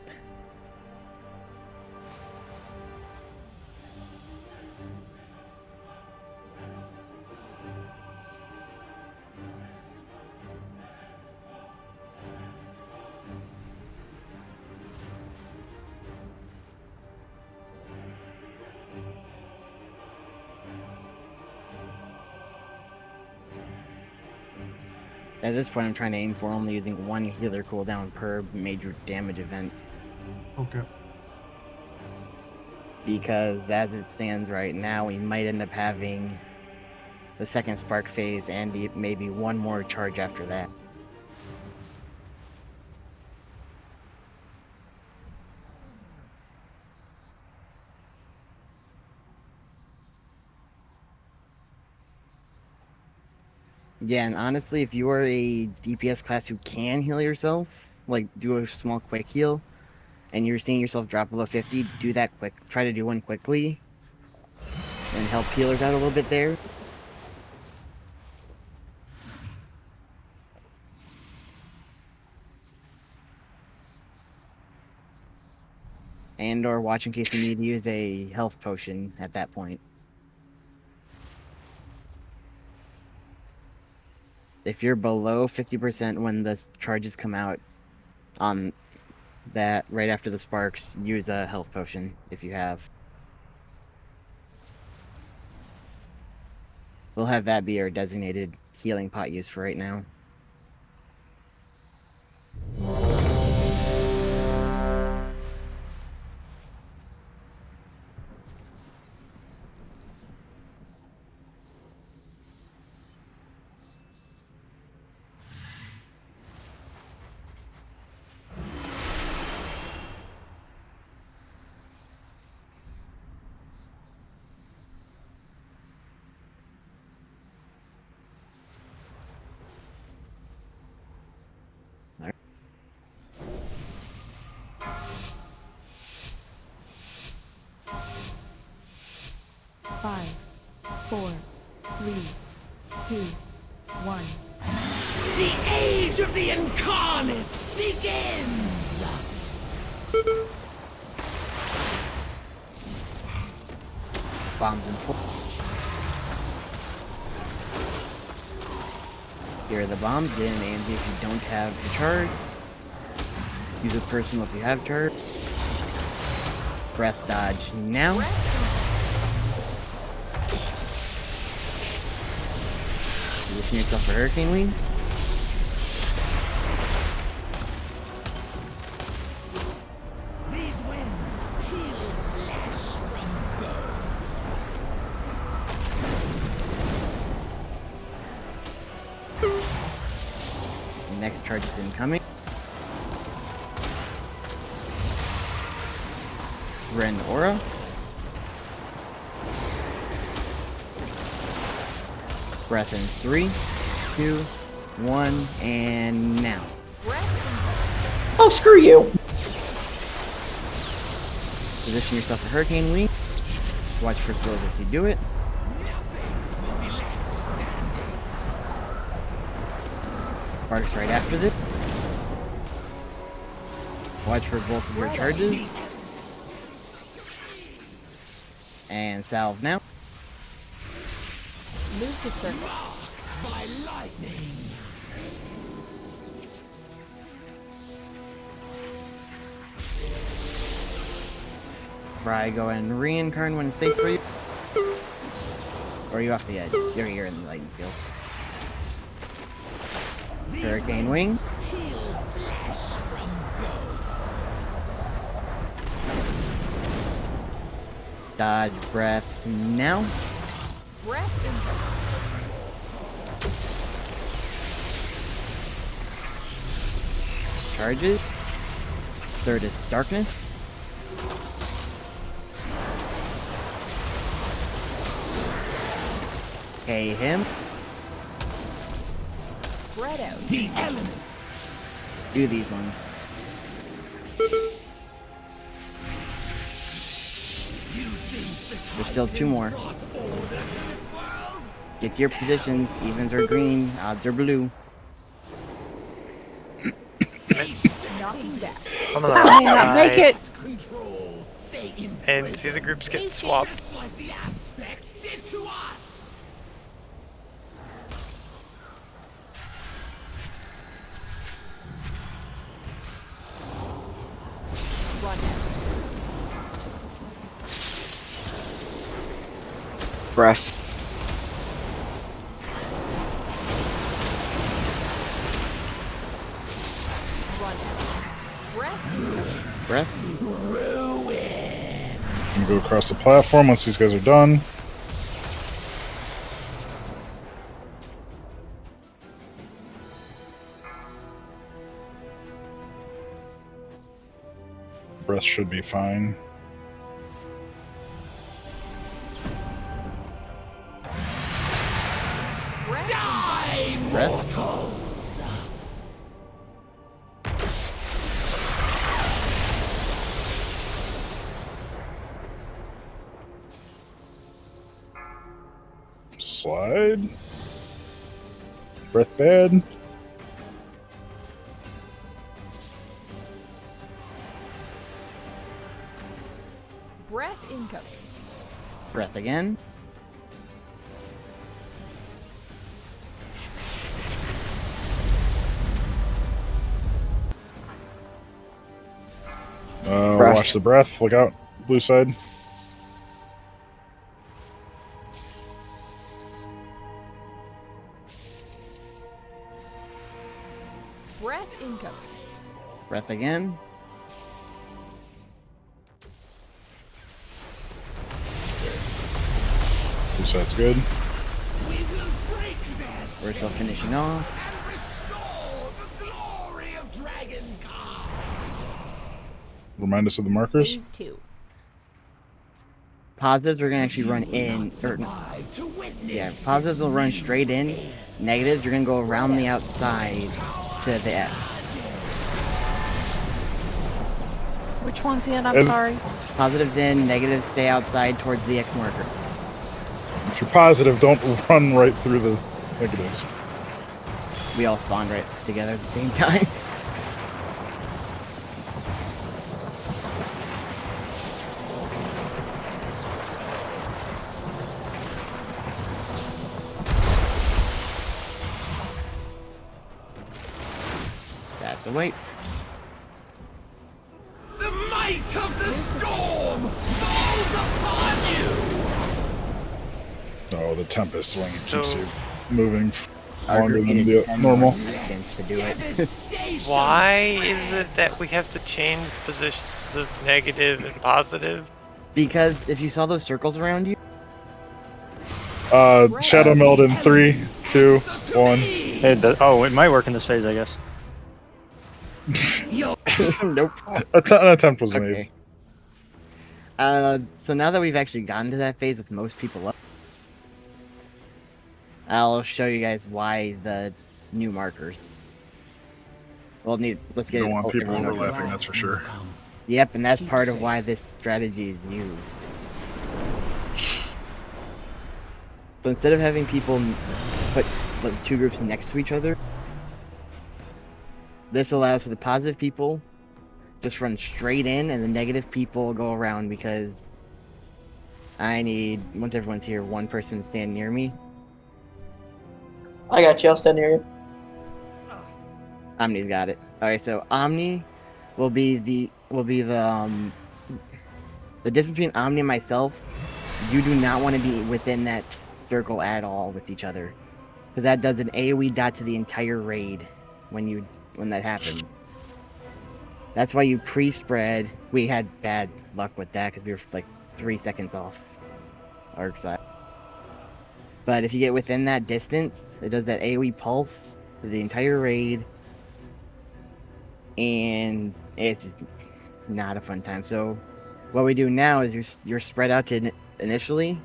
At this point, I'm trying to aim for only using one healer cooldown per major damage event. Okay. because as it stands right now, we might end up having the second spark phase and maybe one more charge after that. Yeah, and honestly, if you are a DPS class who can heal yourself, like do a small quick heal, and you're seeing yourself drop below 50, do that quick. Try to do one quickly and help healers out a little bit there. And or watch in case you need to use a health potion at that point. If you're below 50% when the charges come out on that right after the sparks, use a health potion if you have. We'll have that be our designated healing pot use for right now. Five, 4, 3, 2, 1. The age of the incarnates begins! Bombs in full. Here are the bombs. Get in AMD if you don't have your charge. Use a personal if you have charge. Breath dodge now. Position yourself for Hurricane Wing. These winds kill flesh from bone. Next charge is incoming. Ren Aura. Breath in 3, 2, 1, and now. Oh, screw you. Position yourself for Hurricane Wing. Watch for spells as you do it. Sparks right after this. Watch for both of your charges. And salve now. Move to circle. By lightning. Try go and reincarn when it's safe for you. Or are you off the edge? You're here in the lightning field. Hurricane Wing. Dodge breath now. Breath in. Charges. Third is darkness. Hey him. Spread out. The element. Do these ones. There's still 2 more. Get to your positions. Evens are green, odds are blue. Knocking back. I may not make it. And see the groups get swapped. Like the aspects did to us. Run. Breath. Run. Breath. Breath. Ruin. I'm gonna go across the platform once these guys are done. Breath should be fine. Die, mortals! Slide. Breath bad. Breath incoming. Breath again. Breath. Watch the breath. Look out. Blue side. Breath incoming. Breath again. Blue side's good. We're still finishing off. Remind us of the markers. Phase 2. Positives are going to actually run in. Yeah, positives will run straight in. Negatives are going to go around the outside to the X. Which one's in? I'm sorry. Positives in, negatives stay outside towards the X marker. If you're positive, don't run right through the negatives. We all spawned right together at the same time. That's a wait. The might of the storm falls upon you! Oh, the Tempest one keeps So- you moving Our longer group than needed the 10 normal. more seconds to do it. Why is it that we have to change positions of negative and positive? Because if you saw those circles around you, Shadow Meld in 3, 2, 1. It might work in this phase, I guess. nope. An attempt was made. So now that we've actually gotten to that phase with most people up, I'll show you guys why the new markers. Let's get You don't want people everyone over. overlapping, that's for sure. Yep, and that's part of why this strategy is used. So instead of having people put two groups next to each other, this allows for the positive people just run straight in, and the negative people go around because I need, once everyone's here, one person to stand near me. I got you. I'll stand near you. Omni's got it. Alright, so Omni will be the distance between Omni and myself. You do not want to be within that circle at all with each other, because that does an AoE dot to the entire raid when that happened. That's why you pre-spread. We had bad luck with that because we were like 3 seconds off our side. But if you get within that distance, it does that AoE pulse for the entire raid, and it's just not a fun time. So what we do now is you're spread out to initially.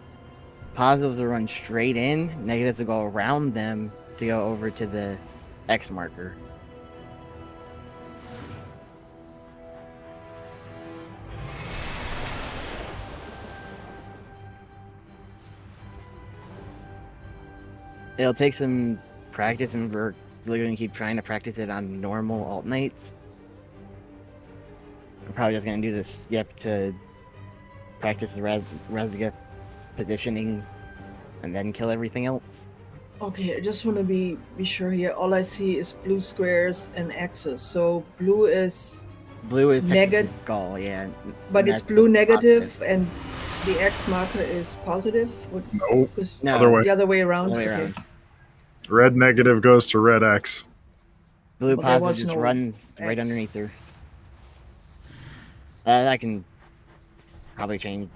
Positives will run straight in, negatives will go around them to go over to the X marker. It'll take some practice, and we're still going to keep trying to practice it on normal alt nights. I'm probably just going to do this skip to practice the res positionings and then kill everything else. Okay, I just want to be sure here. All I see is blue squares and X's. So blue is negative skull, yeah. But it's blue negative and the X marker is positive? Nope. No, the other way around? Other way Okay. around. Red negative goes to red X. Blue Well, there positive was just no runs right X. underneath her. I can probably change.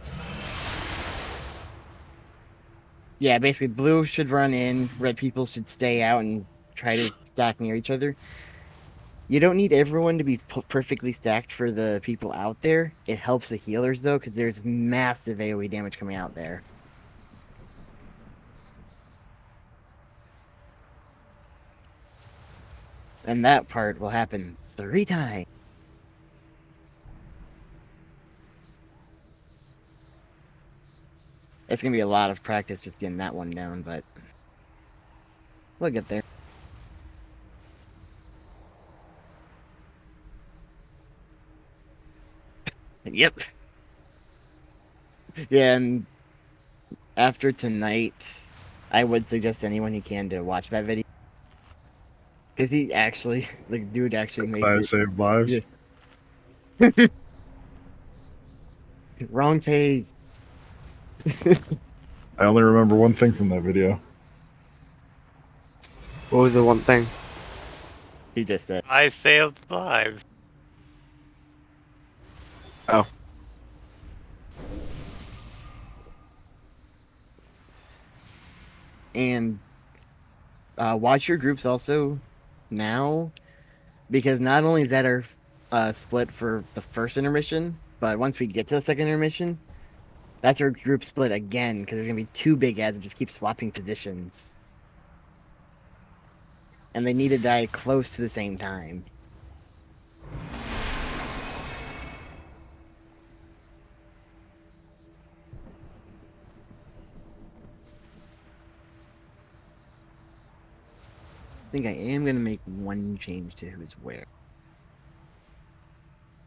Yeah, basically blue should run in, red people should stay out and try to stack near each other. You don't need everyone to be perfectly stacked for the people out there. It helps the healers though, because there's massive AoE damage coming out there. And that part will happen 3 times. It's gonna be a lot of practice just getting that one down, but we'll get there. Yep. Yeah, and after tonight, I would suggest anyone who can to watch that video. Because he actually, the dude actually makes I it. saved lives. Yeah. Wrong page. I only remember one thing from that video. What was the one thing? He just said. I saved lives. Oh. And watch your groups also now, because not only is that our split for the first intermission, but once we get to the second intermission, that's our group split again, because there's going to be 2 big ads that just keep swapping positions. And they need to die close to the same time. I think I am going to make one change to who's where.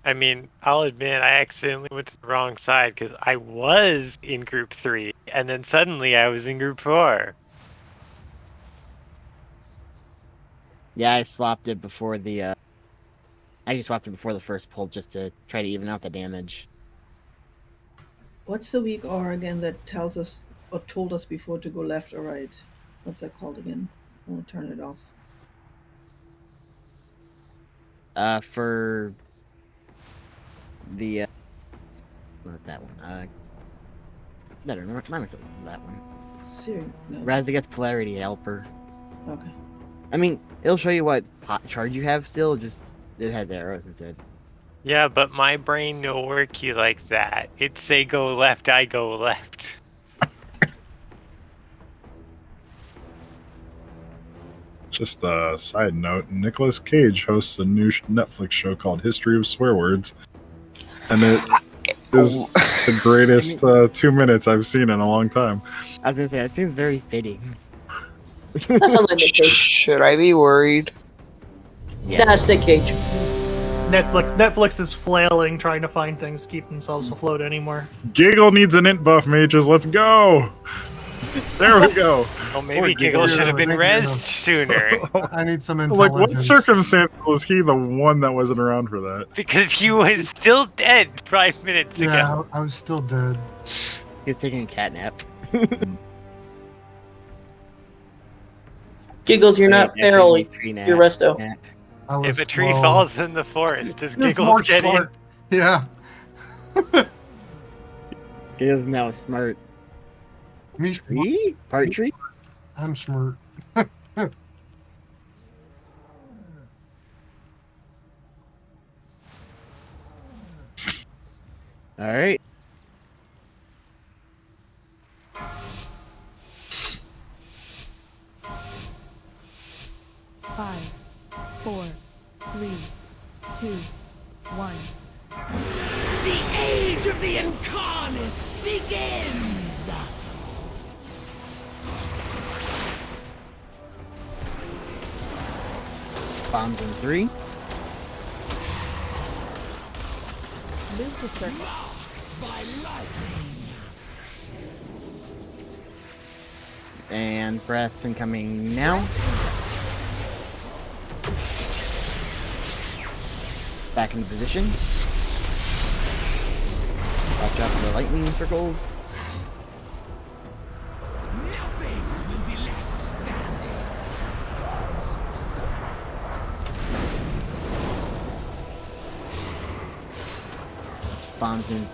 I mean, I'll admit I accidentally went to the wrong side because I was in group 3 and then suddenly I was in group 4. Yeah, I swapped it before the I just swapped it before the first pull just to try to even out the damage. What's the weak R again that tells us or told us before to go left or right? What's that called again? I'll turn it off. For the not that one. Better remind myself of that one. Seriously, no. Razzie gets polarity helper. Okay. I mean, it'll show you what charge you have still. Just it has arrows instead. Yeah, but my brain no worky like that. It say go left, I go left. Just a side note, Nicolas Cage hosts a new Netflix show called History of Swear Words. And it is the greatest 2 minutes I've seen in a long time. I was gonna say, that seems very fitting. That sounds like Nick Cage. Should I be worried? Yeah. That's Nick Cage. Netflix is flailing, trying to find things to keep themselves afloat anymore. Giggle needs an int buff, mages. Let's go! There we go. Well, maybe Giggle should have been rezzed sooner. I need some Like, intelligence. what circumstances was he the one that wasn't around for that? Because he was still dead 5 minutes ago. Yeah, I was still dead. He was taking a cat nap. Giggles, you're not feral. You're resto. If a tree falls in the forest, does It's Giggles more get in? smart. Yeah. Giggles now smart. Me tree? Part tree? I'm smart. Alright. Five, 4, 3, 2, 1. The age of the incarnates begins! Bombs in 3. Move to circle. And breath incoming now. Back into position. Watch out for the lightning circles. Nothing will be left standing. Bombs in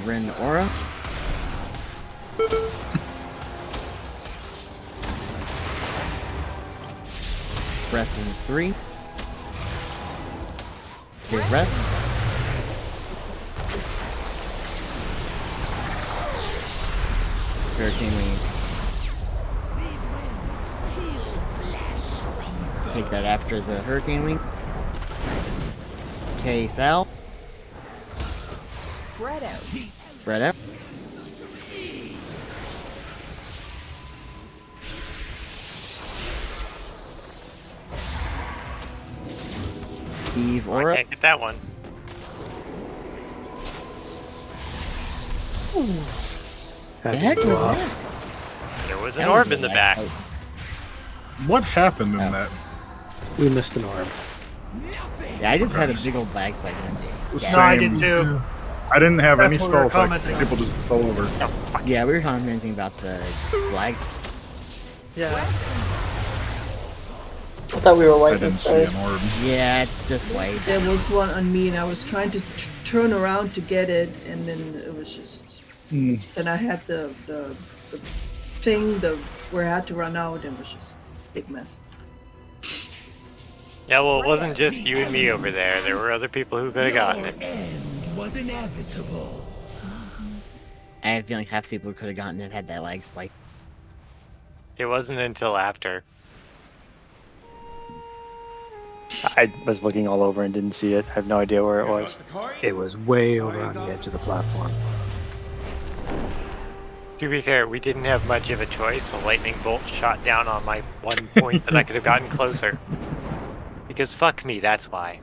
Ren Aura. Breath in 3. Take breath. Hurricane Wing. Take that after the Hurricane Wing. Okay, Sal. Spread out. Spread out. Eve Oh, I Aura. can't get that one. The heck was that? There was an That orb was in the a back. light. What happened in that? We missed an orb. Yeah, I just had a big old bag spike. No, I did too. I didn't have That's any what we were spell effects. commenting on. People just fell over. Yeah, we were commenting about the flags. Yeah. I thought we were I waiting. didn't see an orb. Yeah, it's just white. There was one on me, and I was trying to turn around to get it, and then it was just. Then I had the thing where I had to run out, and it was just a big mess. Yeah, well, it wasn't just you and me over there. There were other people who could have gotten it. End was inevitable. I have a feeling half the people who could have gotten it had that lag spike. It wasn't until after. I was looking all over and didn't see it. I have no idea where it was. It was way over on the edge of the platform. To be fair, we didn't have much of a choice. A lightning bolt shot down on my one point that I could have gotten closer. Because fuck me, that's why.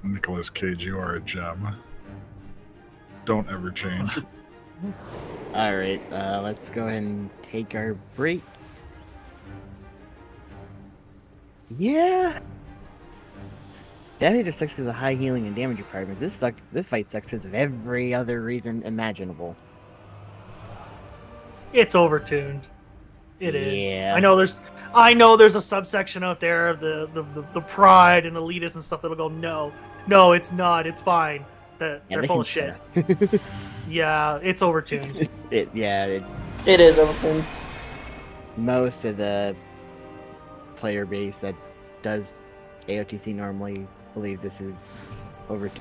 Nicolas Cage, you are a gem. Don't ever change. Alright, let's go ahead and take our break. Yeah. That either sucks because of high healing and damage requirements. This fight sucks because of every other reason imaginable. It's overtuned. It is. Yeah. I know there's a subsection out there of the pride and elitists and stuff that'll go, no, it's not. It's fine. They're full of shit. Yeah, it's overtuned. It is overtuned. Most of the player base that does AOTC normally believes this is overtuned.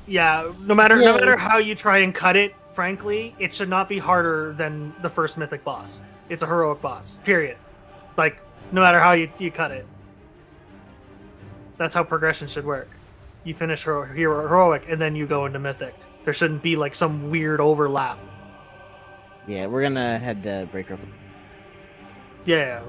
Yeah, no matter how you try and cut it, frankly, it should not be harder than the first mythic boss. It's a heroic boss. Period. Like, no matter how you cut it. That's how progression should work. You finish heroic and then you go into mythic. There shouldn't be like some weird overlap. Yeah, we're gonna head to break real quick. Yeah.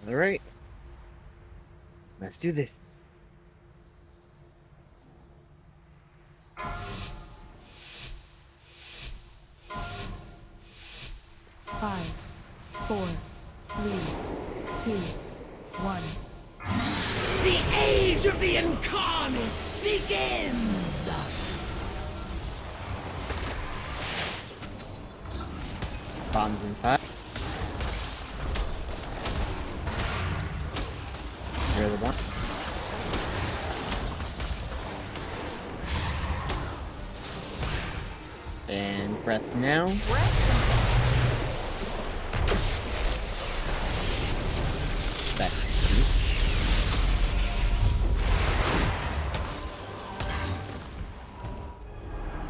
All right. Let's do this. Five, 4, 3, 2, 1. The age of the incarnates begins! Bombs in 5. Here's the one. And breath now. Back.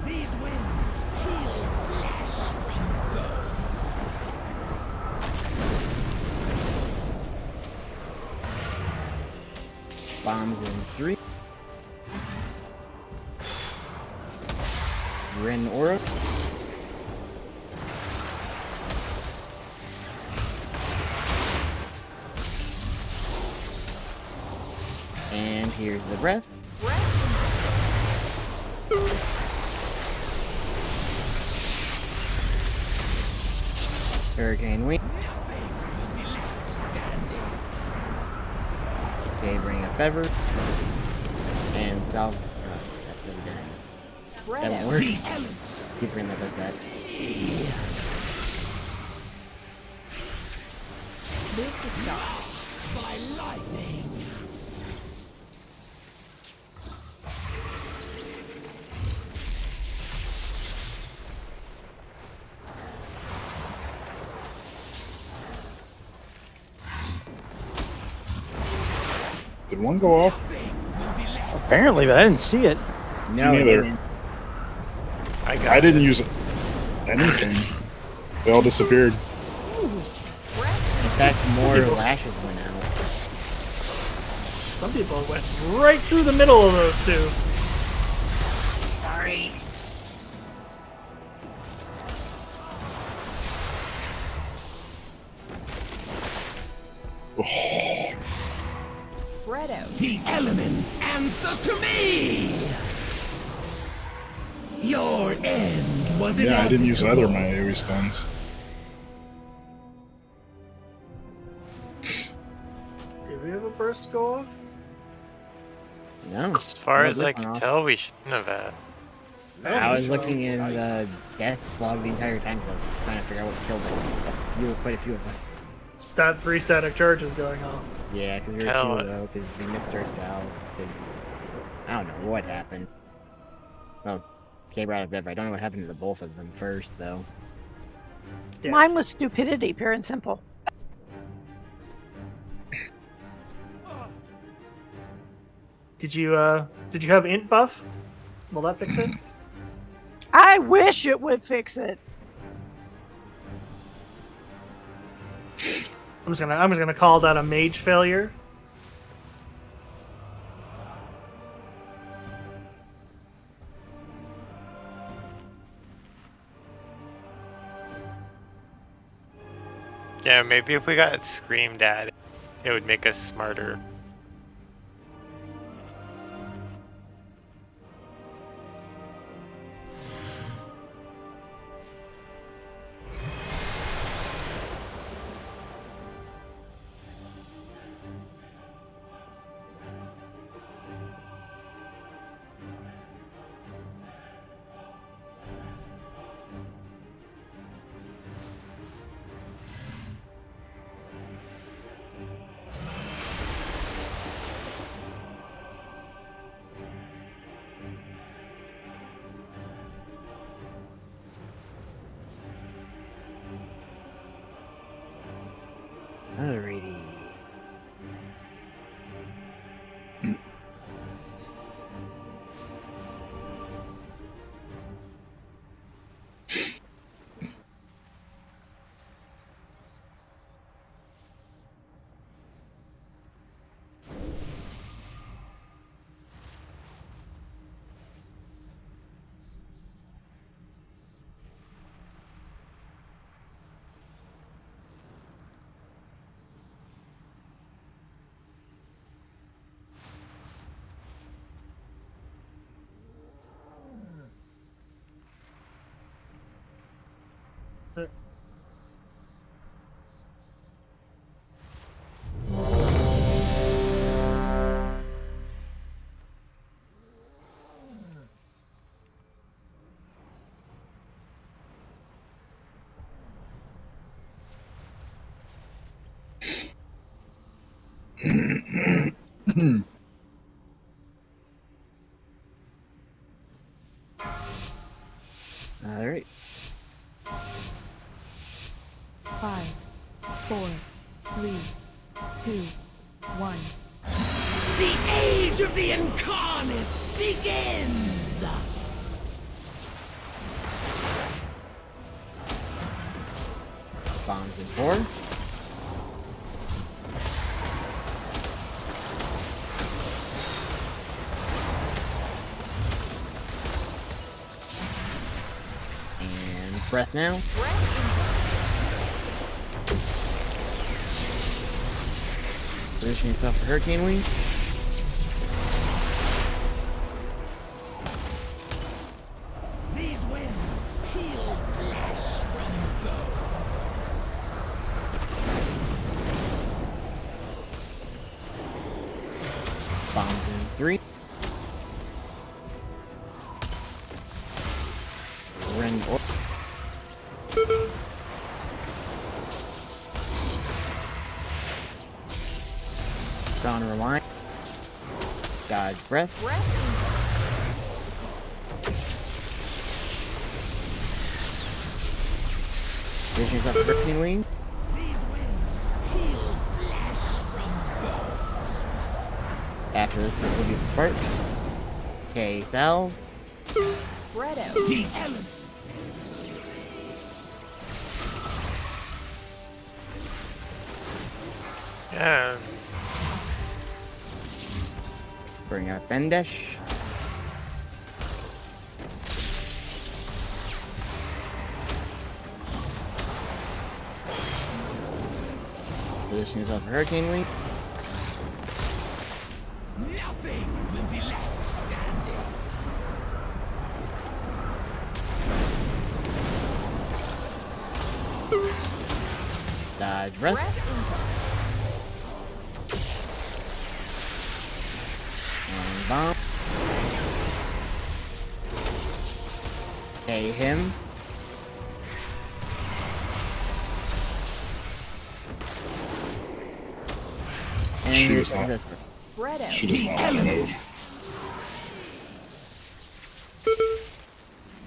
These winds heal flesh and bone. Bombs in 3. Ren Aura. And here's the breath. Hurricane Wing. Okay, bring up Ever. And South. That won't work. Keep bringing that back. Move to stop. By lightning. Did one go off? Apparently, but I didn't see it. No, Me it neither. didn't. I didn't use anything. They all disappeared. In fact, more lashes went out. Some people went right through the middle of those two. Sorry. Spread out. The elements answer to me! Your end was Yeah, I didn't use inevitable. either of my AoE stuns. Did we have a burst go off? No. As far No, as this I went can off. tell, we shouldn't have had. I was looking in the death log the entire time. I was trying to figure out what killed it. You were quite a few of us. 3 static charges going off. Yeah, because we were Hell, two though, because we missed ourselves. Because I don't know what happened. Well, K brought up Bev. I don't know what happened to the both of them first though. Mine was stupidity, pure and simple. Did you have int buff? Will that fix it? I wish it would fix it. I'm just gonna call that a mage failure. Yeah, maybe if we got screamed at, it would make us smarter. All right. 5, 4, 3, 2, 1. The age of the incarnates begins! Bombs in 4. And breath now. Position yourself for Hurricane Wing. These winds peel flesh from bone. Bombs in 3. Rend or Dawn Rewind. Dodge breath. Position yourself for Hurricane Wing. These winds peel flesh from bone. After this, it will be the Sparks. Okay, Salve. Spread out. The element. Yeah. Bring out Bendesh. Position yourself for Hurricane Wing. Nothing will be left standing. Dodge breath. And bomb. Okay, him. And She you're was not. Spread out. She does not want to move.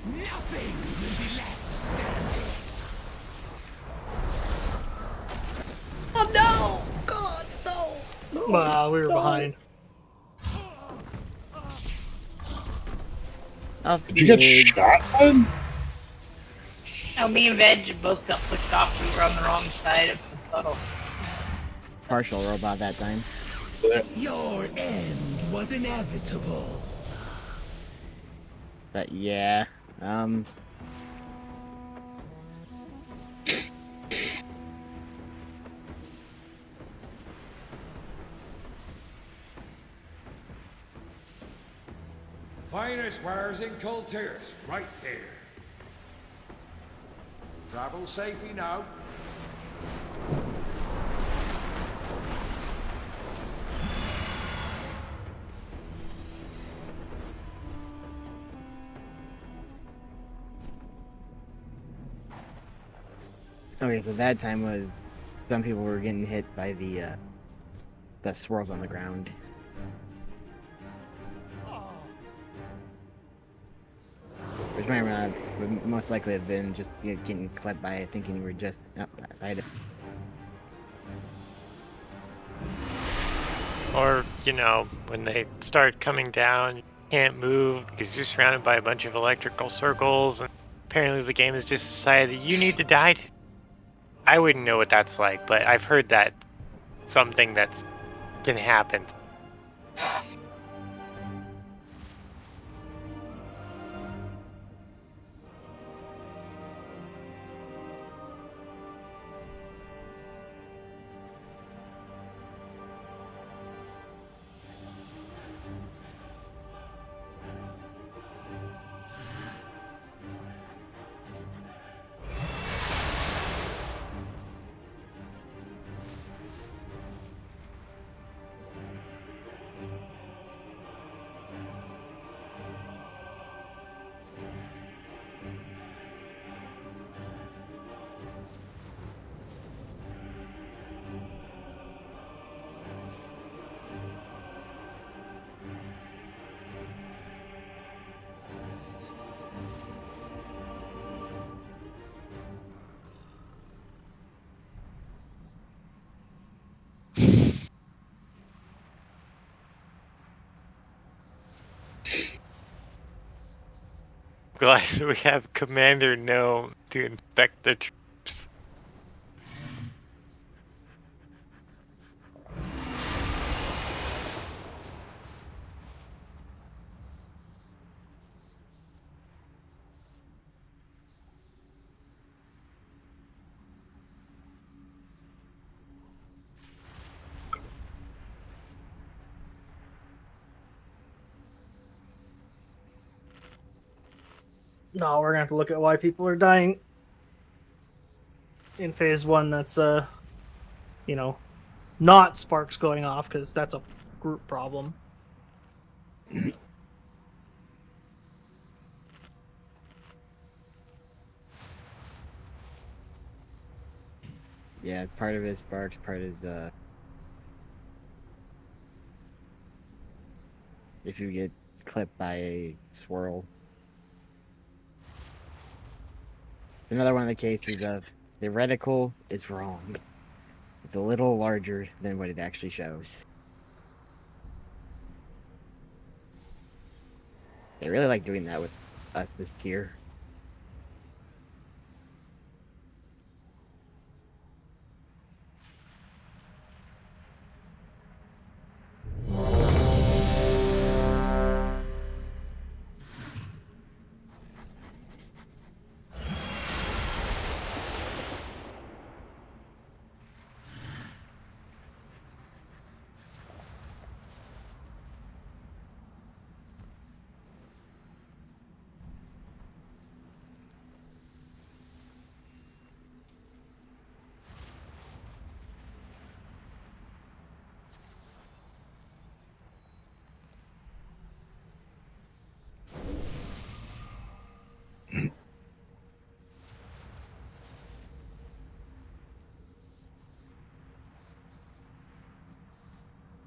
Nothing will be left standing. Oh no! God, no! Wow, we were behind. Did you get shot, bud? No, me and Veg both got pushed off. We were on the wrong side of the puddle. Partial robot that time. Your end was inevitable. But yeah, Finest wares in Cultiers, right here. Travel safely now. okay, so that time was some people were getting hit by the swirls on the ground. Which might not, would most likely have been just getting clipped by it, thinking you were just outside it. Or, you know, when they start coming down, you can't move because you're surrounded by a bunch of electrical circles, and apparently the game has just decided that you need to die. I wouldn't know what that's like, but I've heard that something that's can happen. glad we have Commander Gnome to inspect the troops. No, we're gonna have to look at why people are dying in phase 1. That's you know, not sparks going off, because that's a group problem. Yeah, part of it is sparks, part is if you get clipped by a swirl. Another one of the cases of the reticle is wrong. It's a little larger than what it actually shows. They really like doing that with us this tier.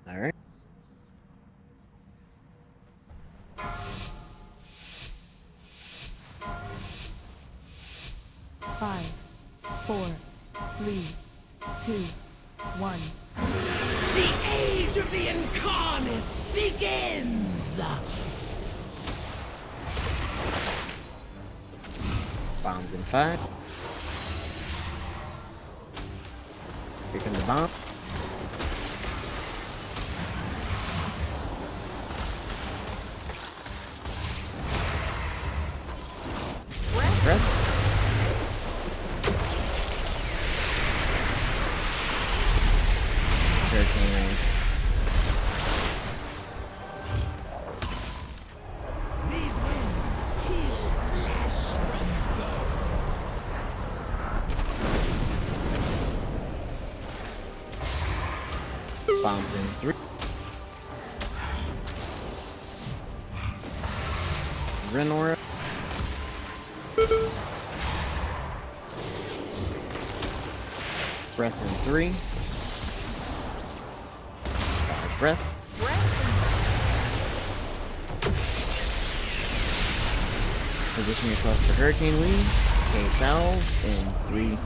Alright. Five, 4, 3, 2, 1. The age of the incarnates begins! Bombs in 5. Here comes the bomb. Breath. Hurricane range. These winds kill flesh from bone. Bombs in 3. Renora. Breath in 3. Breath. Position yourself for Hurricane Wing. Okay, salve in 3,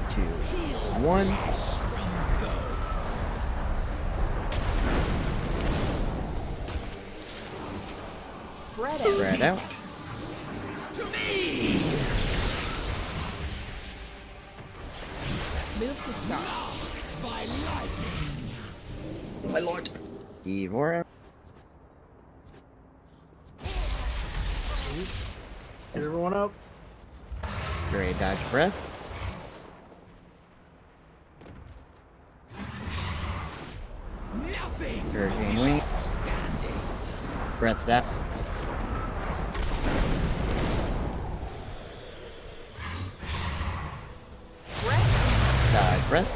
2, 1. Spread out. To me! Move to start. Knocked by lightning! My lord. Evora. Get everyone up. Great dodge breath. Nothing! Hurricane Wing. Standing! Breath zap. Dodge breath.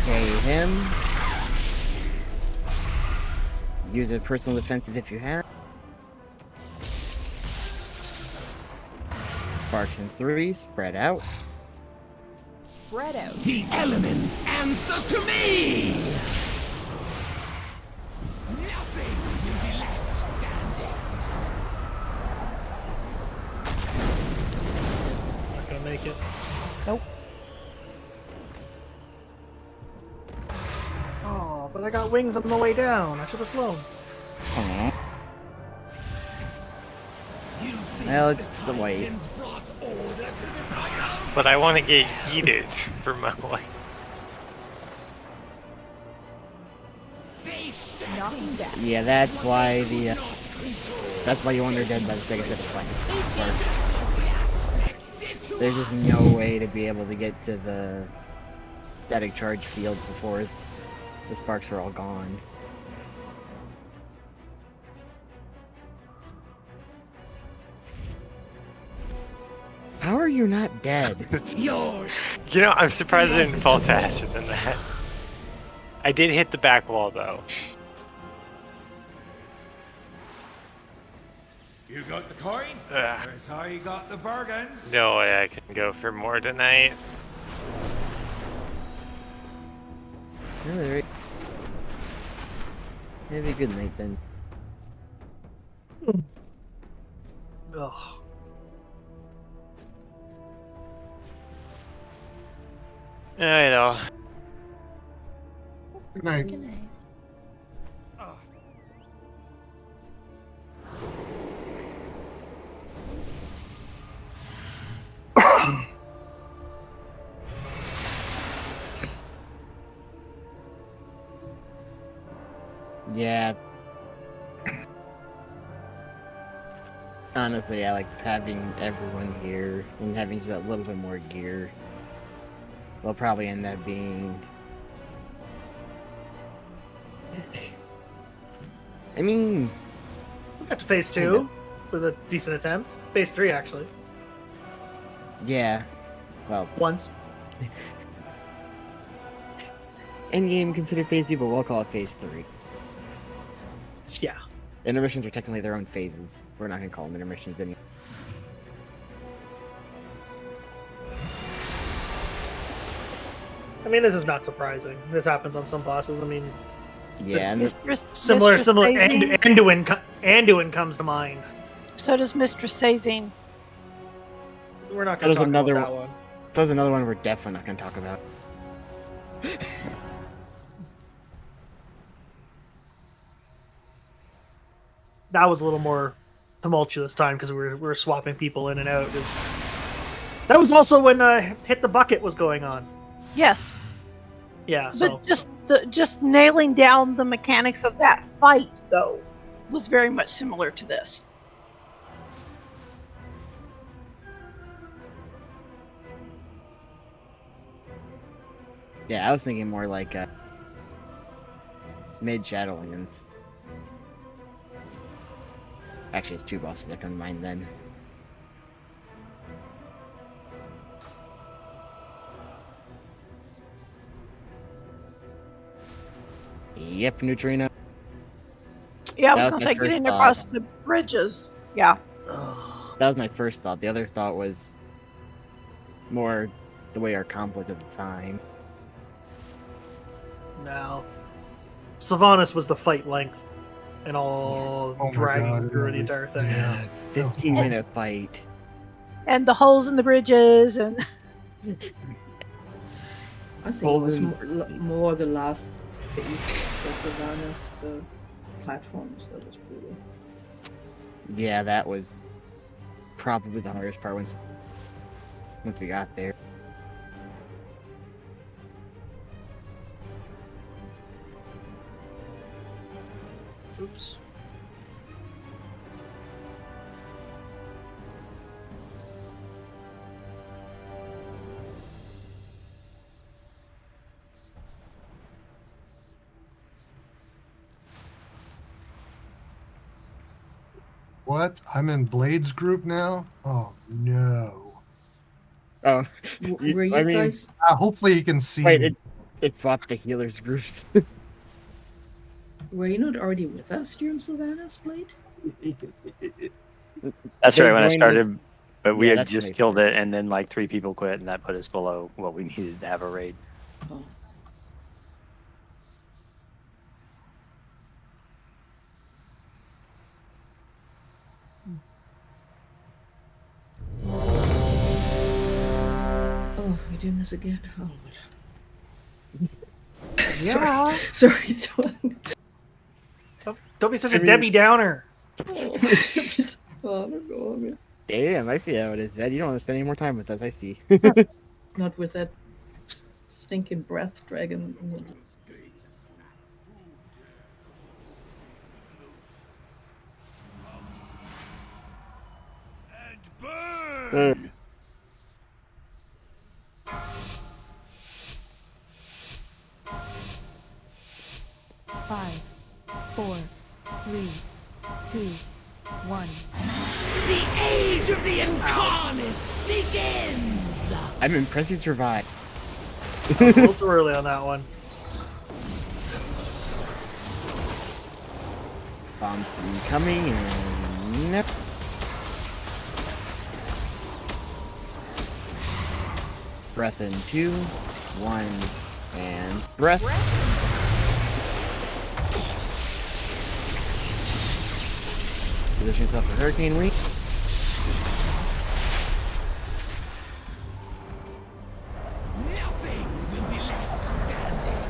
Okay, him. Use a personal defensive if you have. Sparks in 3, spread out. Spread out. The elements answer to me! Nothing will be left standing. Not gonna make it. Nope. Oh, but I got wings on the way down. I should have flown. Well, it's the white. But I want to get heated for my life. Knocking back. Yeah, that's why the. That's why you want her dead by the second set of sparks. There's just no way to be able to get to the static charge field before the sparks are all gone. How are you not dead? You know, I'm surprised I didn't fall faster than that. I did hit the back wall though. You got the coin? Here's how you got the bargains. No way I can go for more tonight. Alright. Have a good night then. Ugh. I know. Good night. Good night. Yeah. Honestly, I like having everyone here and having just a little bit more gear. Will probably end up being. I mean, We got to phase 2 with a decent attempt. Phase 3, actually. yeah. Well, Once. endgame considered phase 2, but we'll call it phase 3. Yeah. Intermissions are technically their own phases. We're not gonna call them intermissions anymore. I mean, this is not surprising. This happens on some bosses. I mean, Yeah, and similar. Phasing. Anduin comes to mind. So does Mistress Phasing. We're not that going was to talk another about that one. one. That was another one we're definitely not gonna talk about. That was a little more tumultuous time because we were swapping people in and out. That was also when Hit the Bucket was going on. Yes. Yeah, so But just nailing down the mechanics of that fight, though, was very much similar to this. Yeah, I was thinking more like mid Shadowlands. Actually, it's 2 bosses that come to mind then. Yep, Neutrino. Yeah, I was That going was to my say first getting thought. across the bridges. Yeah. That was my first thought. The other thought was more the way our comp was at the time. now Sylvanas was the fight length and all Oh my dragging God, through yeah. the entire thing. Yeah. 15-minute fight. And the holes in the bridges and I think Holes it was in- more the last phase for Sylvanas, the platforms. That was brutal. Yeah, that was probably the hardest part once we got there. Oops. What? I'm in Blade's group now? Oh no. Oh, Were you I mean, guys? Hopefully he can see wait, me. it swapped the healers groups. Were you not already with us during Sylvanas Blade? That's They right when I joined us- started, but we Yeah, had that's when just they killed it, and then like 3 people quit, and that put us below what we needed to have a raid. Oh. Oh, we're doing this again. Oh Lord. Yeah. Sorry. Don't be such a I mean- Debbie Downer. Oh, I don't know, man. Damn, I see how it is, man. You don't want to spend any more time with us. I see. Not with that stinking breath dragon. Burn! 5, 4, 3, 2, 1. The age of the incarnates begins! I'm impressed you survived. A little too early on that one. Bomb incoming and nope. Breath in 2, 1, and breath. Position yourself for Hurricane Wing. Nothing will be left standing.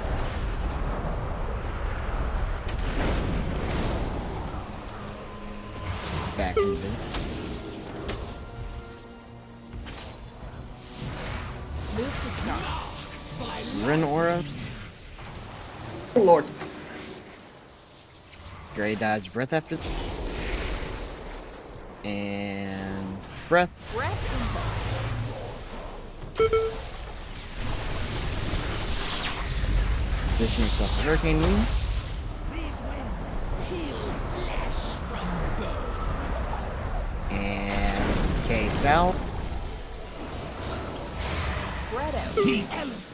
Back even. Move to start. Ren Aura. Oh lord. Gray dodge breath after. And breath. Position yourself for Hurricane Wing. These winds heal flesh from bone. And K South. Spread out. The elephant.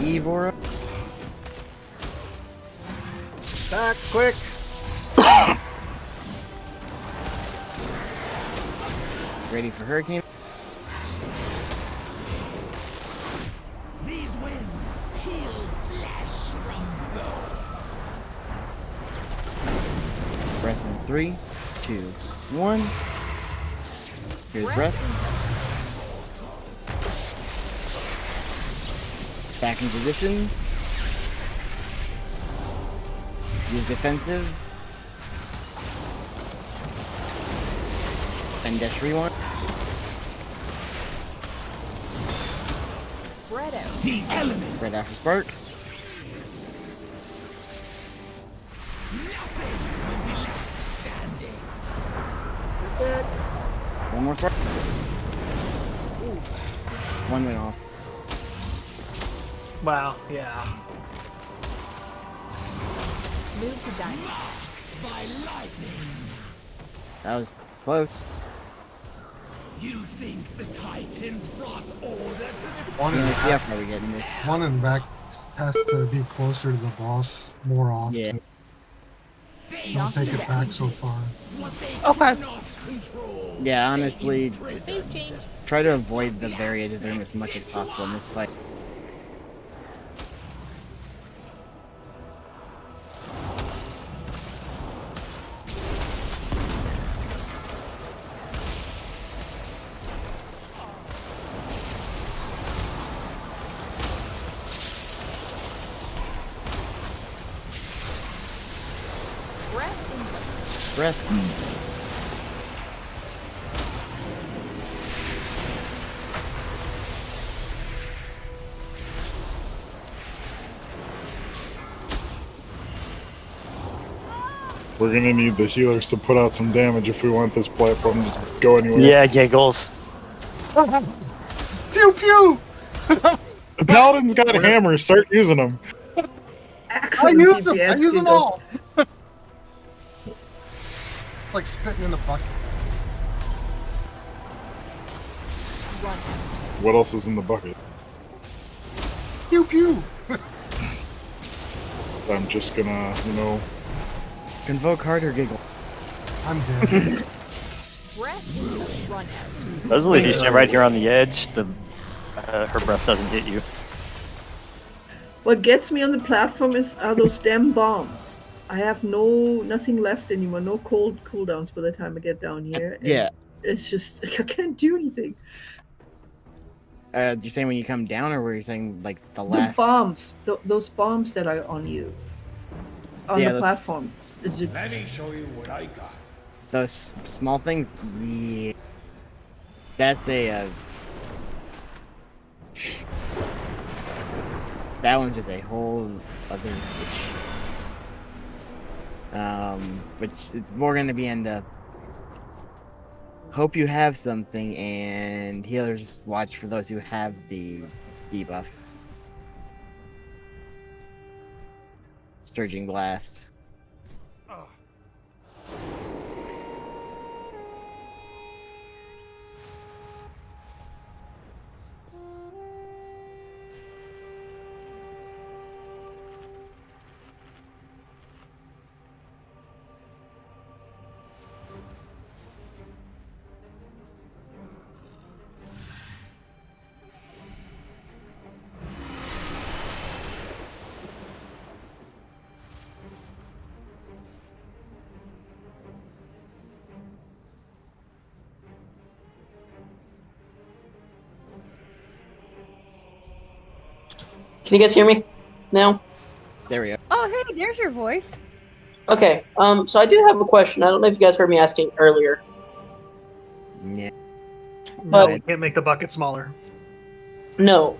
Evora. Back quick. Ready for Hurricane. These winds heal flesh from bone. Breath in 3, 2, 1. Here's breath. Back in position. Use defensive. And dash rewind. Spread out. The element. Right after spark. Nothing will be left standing. One more spark. One went off. Wow, yeah. Move to diamond. By lightning. That was close. You think the Titans brought order to this? One in Yeah, back, yeah, probably getting this. one in back has to be closer to the boss more often. Yeah. Don't take it back so far. Okay. Yeah, honestly, Phase change. try to avoid the variated room as much as possible in this fight. Breath. We're gonna need the healers to put out some damage if we want this platform to go anywhere. Yeah, giggles. Pew pew! The paladin's got hammers. Start using them. I use them. I use them all. It's like spitting in a bucket. What else is in the bucket? Pew pew. I'm just gonna, you know. Convoke harder, giggle. I'm dead. Breath run out. Supposedly, if you stand right here on the edge, the her breath doesn't hit you. What gets me on the platform are those damn bombs. I have nothing left anymore. No cooldowns by the time I get down here. And Yeah. it's just I can't do anything. You're saying when you come down, or were you saying like the The last? bombs, those bombs that are on you, on Yeah, the those- platform. Is it? Let me show you what I got. Those small things. Yeah, that's a. That one's just a whole other issue. Which it's more going to be in the hope you have something, and healers just watch for those who have the debuff. Surging Blast. Can you guys hear me now? There we go. Oh, hey, there's your voice. Okay. So I did have a question. I don't know if you guys heard me asking earlier. Yeah. No, But we can't make the bucket smaller. no.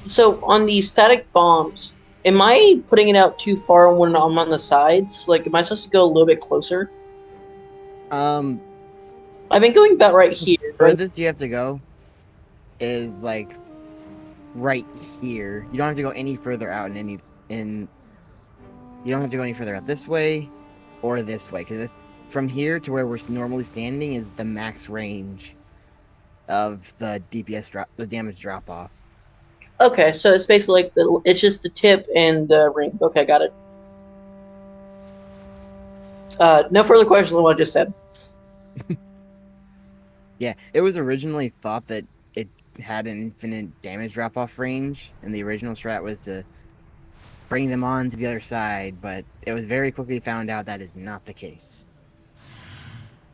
So on the static bombs, am I putting it out too far when I'm on the sides? Like, am I supposed to go a little bit closer? I've been going about right here. Right? Furthest you have to go is like right here. You don't have to go any further out in. You don't have to go any further out this way or this way, because from here to where we're normally standing is the max range of the DPS drop, the damage drop off. Okay, so it's basically like it's just the tip and the ring. Okay, got it. No further questions on what I just said. Yeah, it was originally thought that it had an infinite damage drop off range, and the original strat was to bring them on to the other side, but it was very quickly found out that is not the case.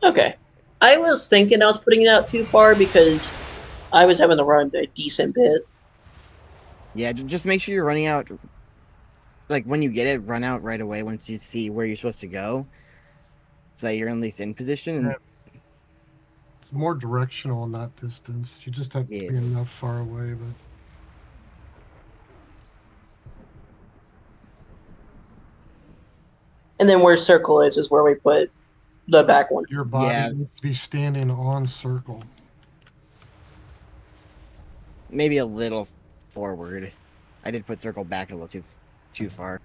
Okay. I was thinking I was putting it out too far because I was having to run a decent bit. Yeah, just make sure you're running out. Like when you get it, run out right away once you see where you're supposed to go, so that you're at least in position. And It's more directional in that distance. You just have to be enough far away, but. And then where circle is where we put the back one. Your body needs to be standing on circle. Maybe a little forward. I did put circle back a little too far.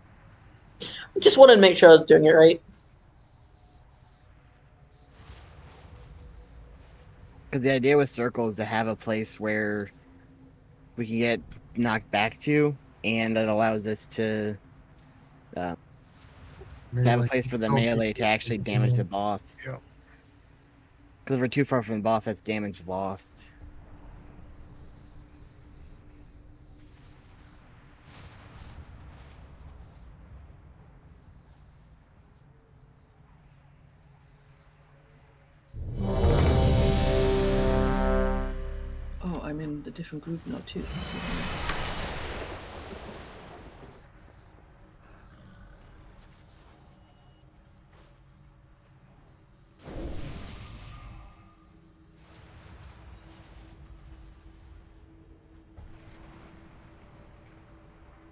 I just wanted to make sure I was doing it right. Because the idea with circle is to have a place where we can get knocked back to, and it allows us to have a place for the melee to actually damage the boss. Yep. Because if we're too far from the boss, that's damage lost. Oh, I'm in the different group now too.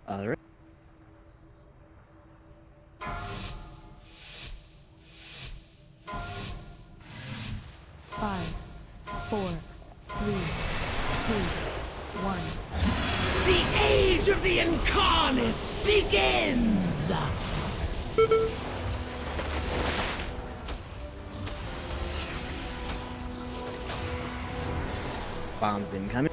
Alright. Five, 4, 3, 2, 1. The age of the incarnates begins! Bombs incoming.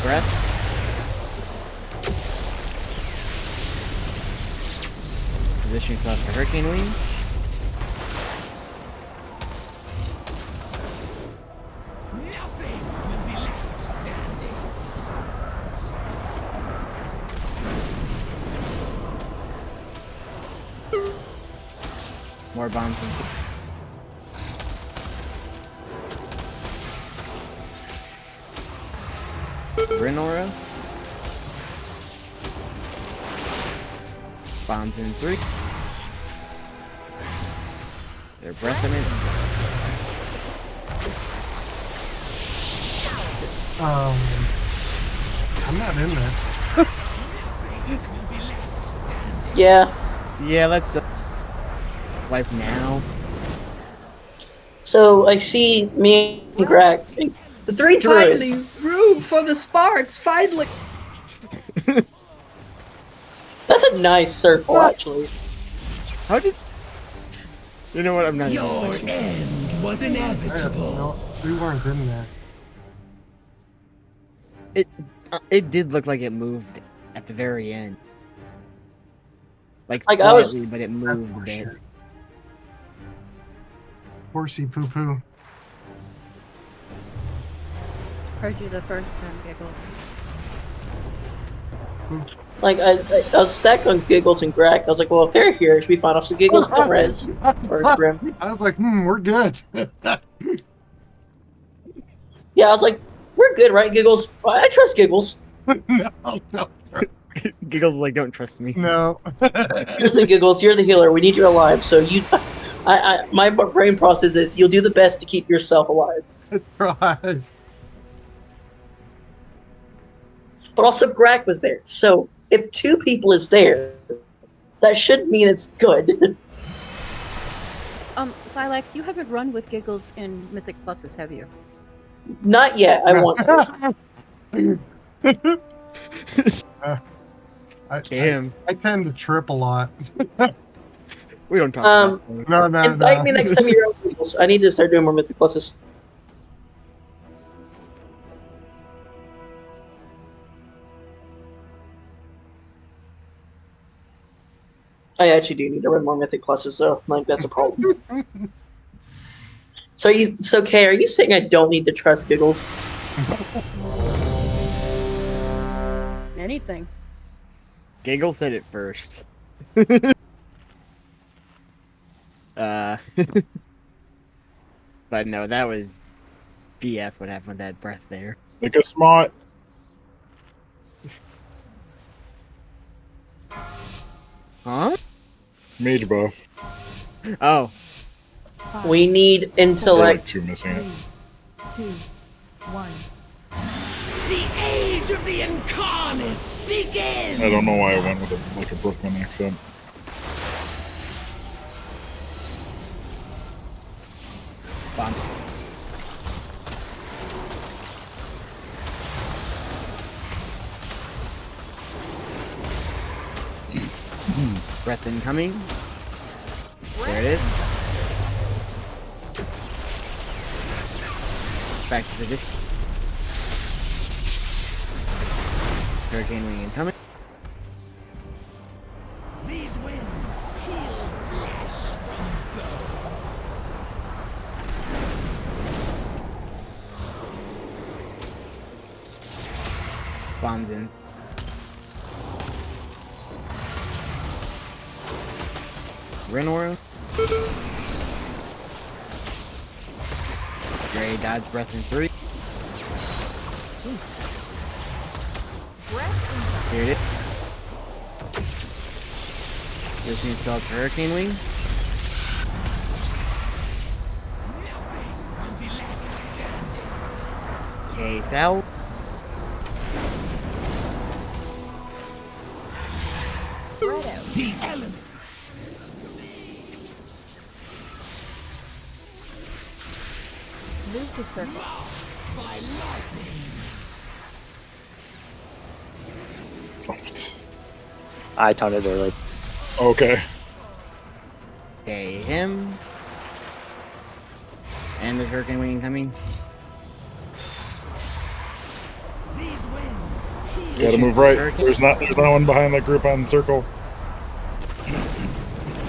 Breath. Position yourself for Hurricane Wing. Nothing will be left standing. More bombs. Renora. Bombs in 3. They're breathing it. I'm not in there. Yeah. Yeah, let's wipe now. So I see me and Greg. The 3 druids. Finally, room for the sparks. Finally. That's a nice circle, actually. How did... You know what, I'm not Your even end was inevitable. No, we weren't in there. It did look like it moved at the very end. Like I slightly, was... but it moved a bit. Horsey poo poo. Heard you the first time, Giggles. Like, I was stacked on Giggles and Greg. I was like, well, if they're here, it should be fine. Also, Giggles and Rez. Or Grim. I was like, we're good. Yeah, I was like, we're good, right, Giggles? I trust Giggles. No. Giggles like, don't trust me. No. Listen, Giggles, you're the healer. We need you alive. So my brain process is you'll do the best to keep yourself alive. Right. But also, Greg was there. So if 2 people is there, that should mean it's good. Silex, you haven't run with Giggles in Mythic Pluses, have you? Not yet. I want to. I tend to trip a lot. We don't talk about that. No. Invite me next time you're on Giggles. I need to start doing more Mythic Pluses. I actually do need to run more Mythic Pluses, though. Like, that's a problem. So Kay, are you saying I don't need to trust Giggles? Anything. Giggle said it first. But no, that was BS what happened with that breath there. Make a smart. Huh? Mage buff. Oh. We need There are intellect. like 2 missing it. 2, 1. The age of the incarnates begins! I don't know why I went with a Brooklyn accent. Bomb. Breath incoming. There it is. Back to position. Hurricane wing incoming. These winds heal flesh from bone. Bombs in. Renora. Gray dodge breath in 3. Here it is. This means still has Hurricane Wing. Case out. Spread out. The element. Move to circle. By lightning. I taunted early. Okay. Okay, him. And there's Hurricane Wing coming. These winds heal. Gotta move right. There's no one behind that group on circle.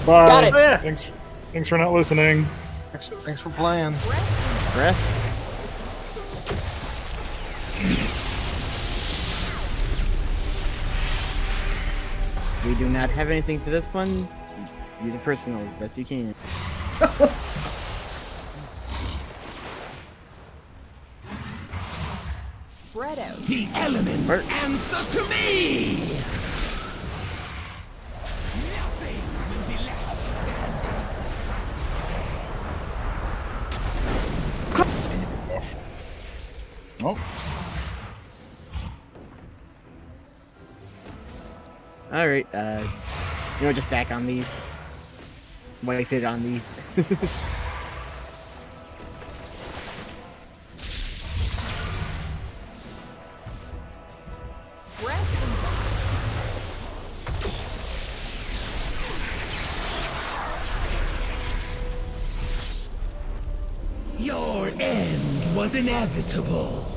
Bye. Got it. Oh, yeah. Thanks for not listening. Thanks for playing. Breath. We do not have anything for this one. Use it personal as best you can. Spread out. The elements answer to me! Nothing will be left standing. Oh. Alright, you know, just stack on these. Wipe it on these. Your end was inevitable.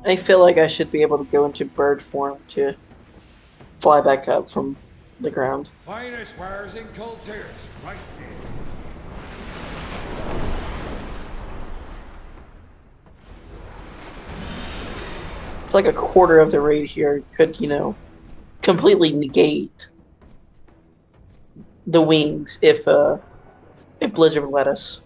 I feel like I should be able to go into bird form to fly back up from the ground. Finest wares in Cultiers, right there. Like a quarter of the raid here could, you know, completely negate the wings if Blizzard let us.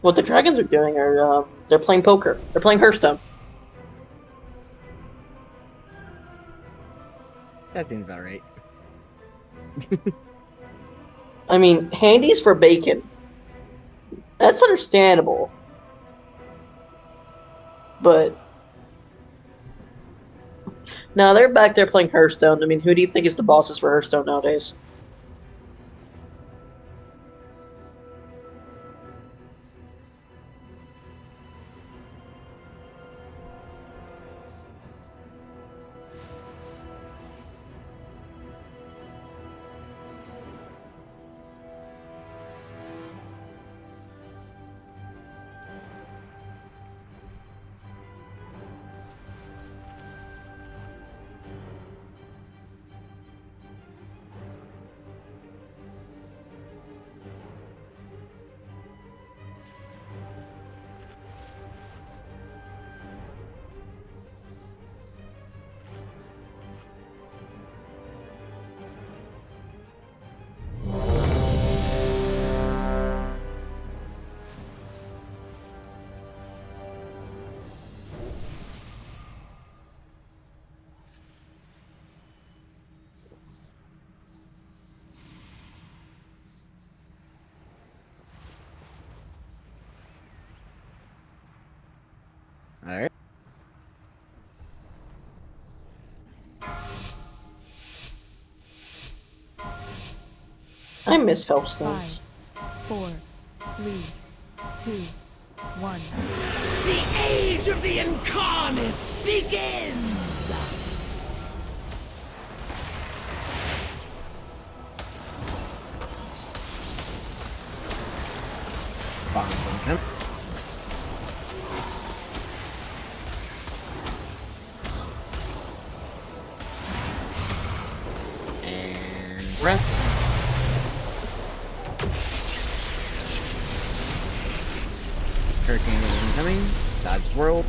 What the dragons are doing are they're playing poker. They're playing Hearthstone. That seems about right. I mean, handies for bacon. That's understandable. But no, they're back there playing Hearthstone. I mean, who do you think is the bosses for Hearthstone nowadays? Alright. I miss Hearthstones. 5, 4, 3, 2, 1. The age of the incarnates begins! Bombs incoming. And breath. Hurricane incoming. Dodge swirl.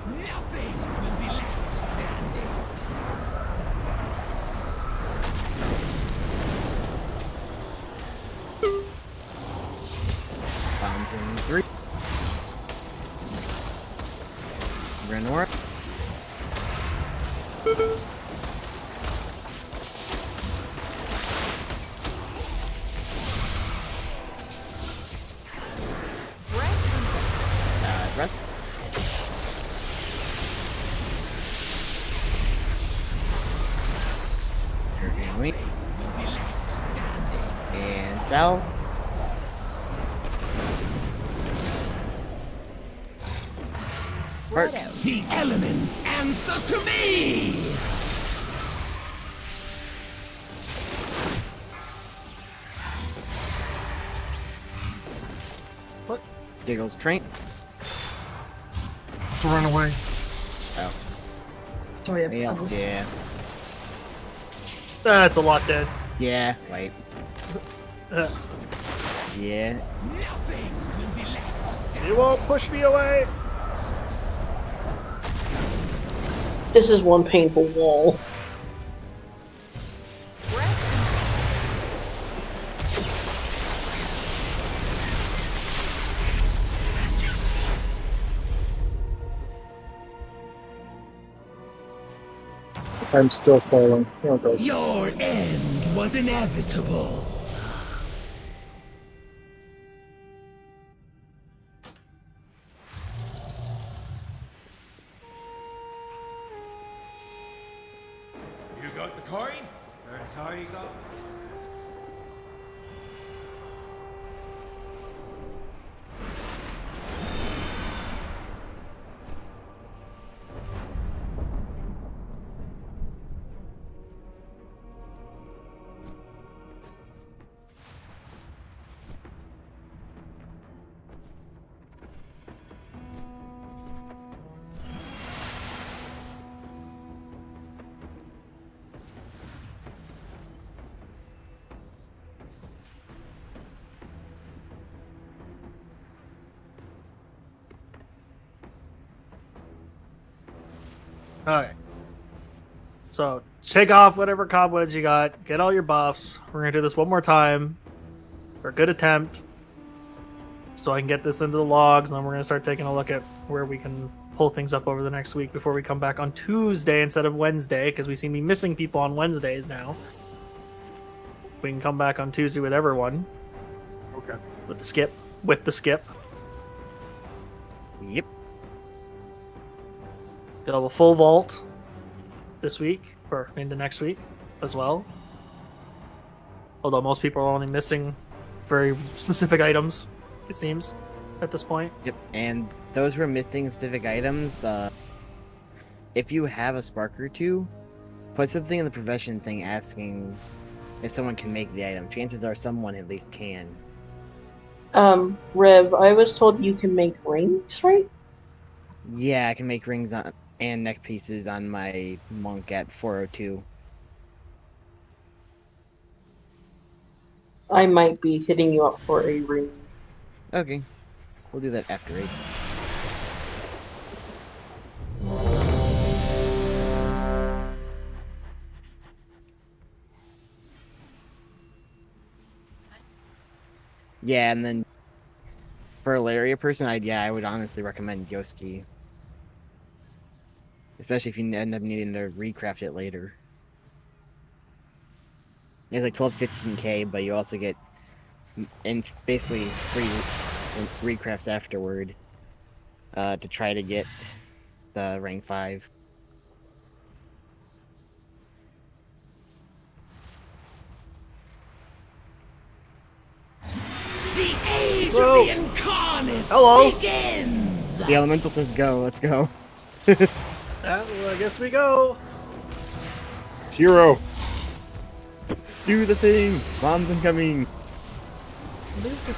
Nothing will be left standing. Bombs in 3. Renora. Breath. Hurricane wing. And Sal. Spread out. The elements answer to me! Giggles train. to run away. Oh. Sorry, I Yeah. was... Yeah. That's a lot dead. Yeah. Wait. Uh, Yeah. You won't push me away. This is one painful wall. I'm still falling. There it goes. Your end was inevitable. You got the coin? That's how you got. Okay. So take off whatever cobwebs you got. Get all your buffs. We're gonna do this one more time for a good attempt, so I can get this into the logs, and then we're gonna start taking a look at where we can pull things up over the next week before we come back on Tuesday instead of Wednesday, because we seem to be missing people on Wednesdays now. We can come back on Tuesday with everyone. Okay. With the skip. With the skip. Yep. Get a full vault this week, or into next week as well. Although most people are only missing very specific items, it seems, at this point. Yep. And those who are missing specific items, if you have a spark or two, put something in the profession thing asking if someone can make the item. Chances are someone at least can. Rev, I was told you can make rings, right? Yeah, I can make rings on and neck pieces on my monk at 402. I might be hitting you up for a ring. Okay. We'll do that after 8. Yeah, and then for a Laria person, I would honestly recommend Yoski. Especially if you end up needing to recraft it later. It's like 12-15k, but you also get basically free recrafts afterward to try to get the rank 5. The age of the incarnates begins! The elemental says go, let's go. Well, I guess we go. Hero. Do the thing! Bombs incoming!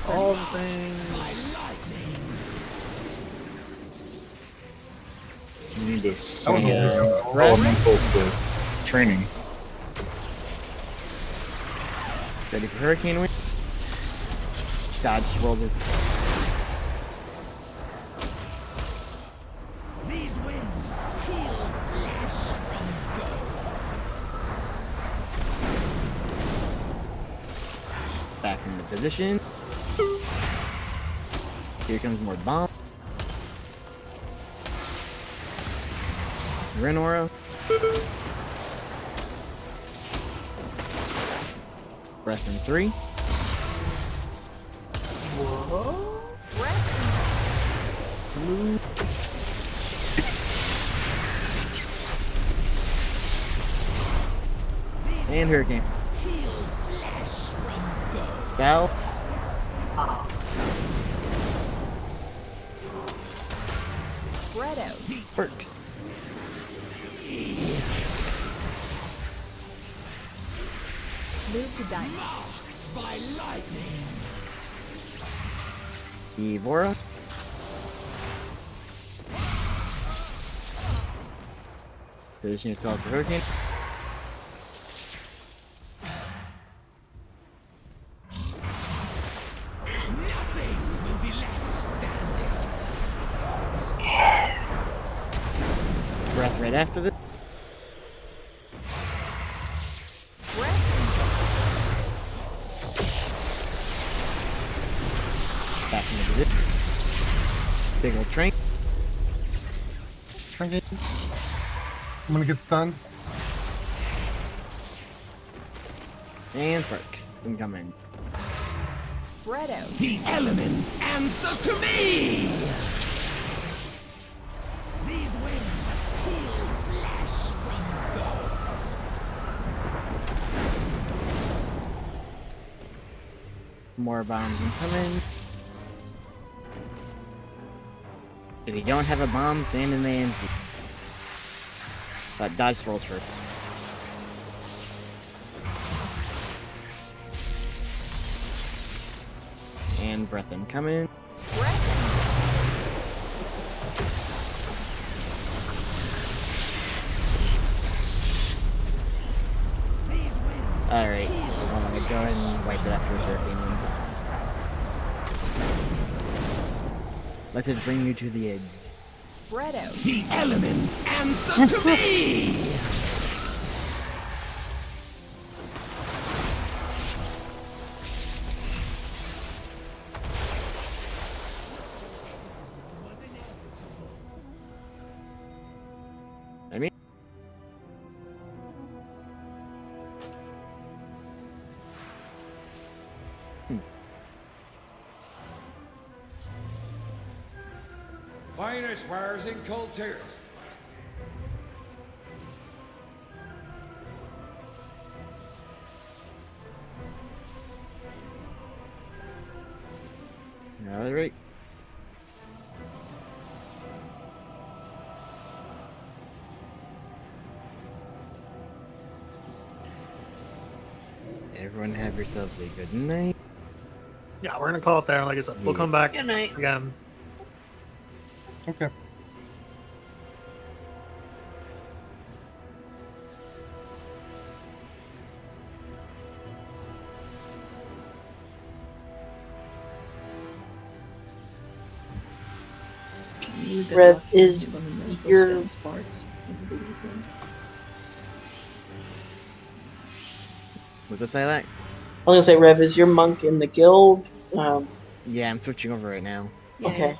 All the things. You need to send elementals to training. Ready for Hurricane Wind? Dodge rolls it. These winds kill flesh from bone. Back into position. Here comes more bomb. Renora. Breath in 3. Whoa. And Hurricane. Gal. Spread out. Works. Move to diamond. By lightning. Evora. Position yourselves for hurricane. Nothing will be left standing. Breath right after this. Back into position. Big old train. I'm gonna get done. And perks incoming. Spread out. The elements answer to me! These winds peel flesh from bone. More bombs incoming. If you don't have a bomb, stand in the end. But dodge rolls first. And breath incoming. Alright, I'm gonna go ahead and wipe it after this hurricane wind. Let it bring you to the edge. Spread out. The elements answer to me! I mean, Finest wares in Cold Tears. alright. Everyone have yourselves a good night. Yeah, we're gonna call it there. Like I said, we'll come back Good night. again. Okay. Rev, is your What's up, Silax? I was gonna say, Rev, is your monk in the guild? Yeah, I'm switching over right now. Okay.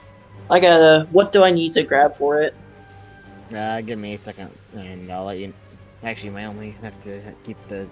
I gotta. What do I need to grab for it? Give me a second, and I'll let you. Actually, I only have to keep the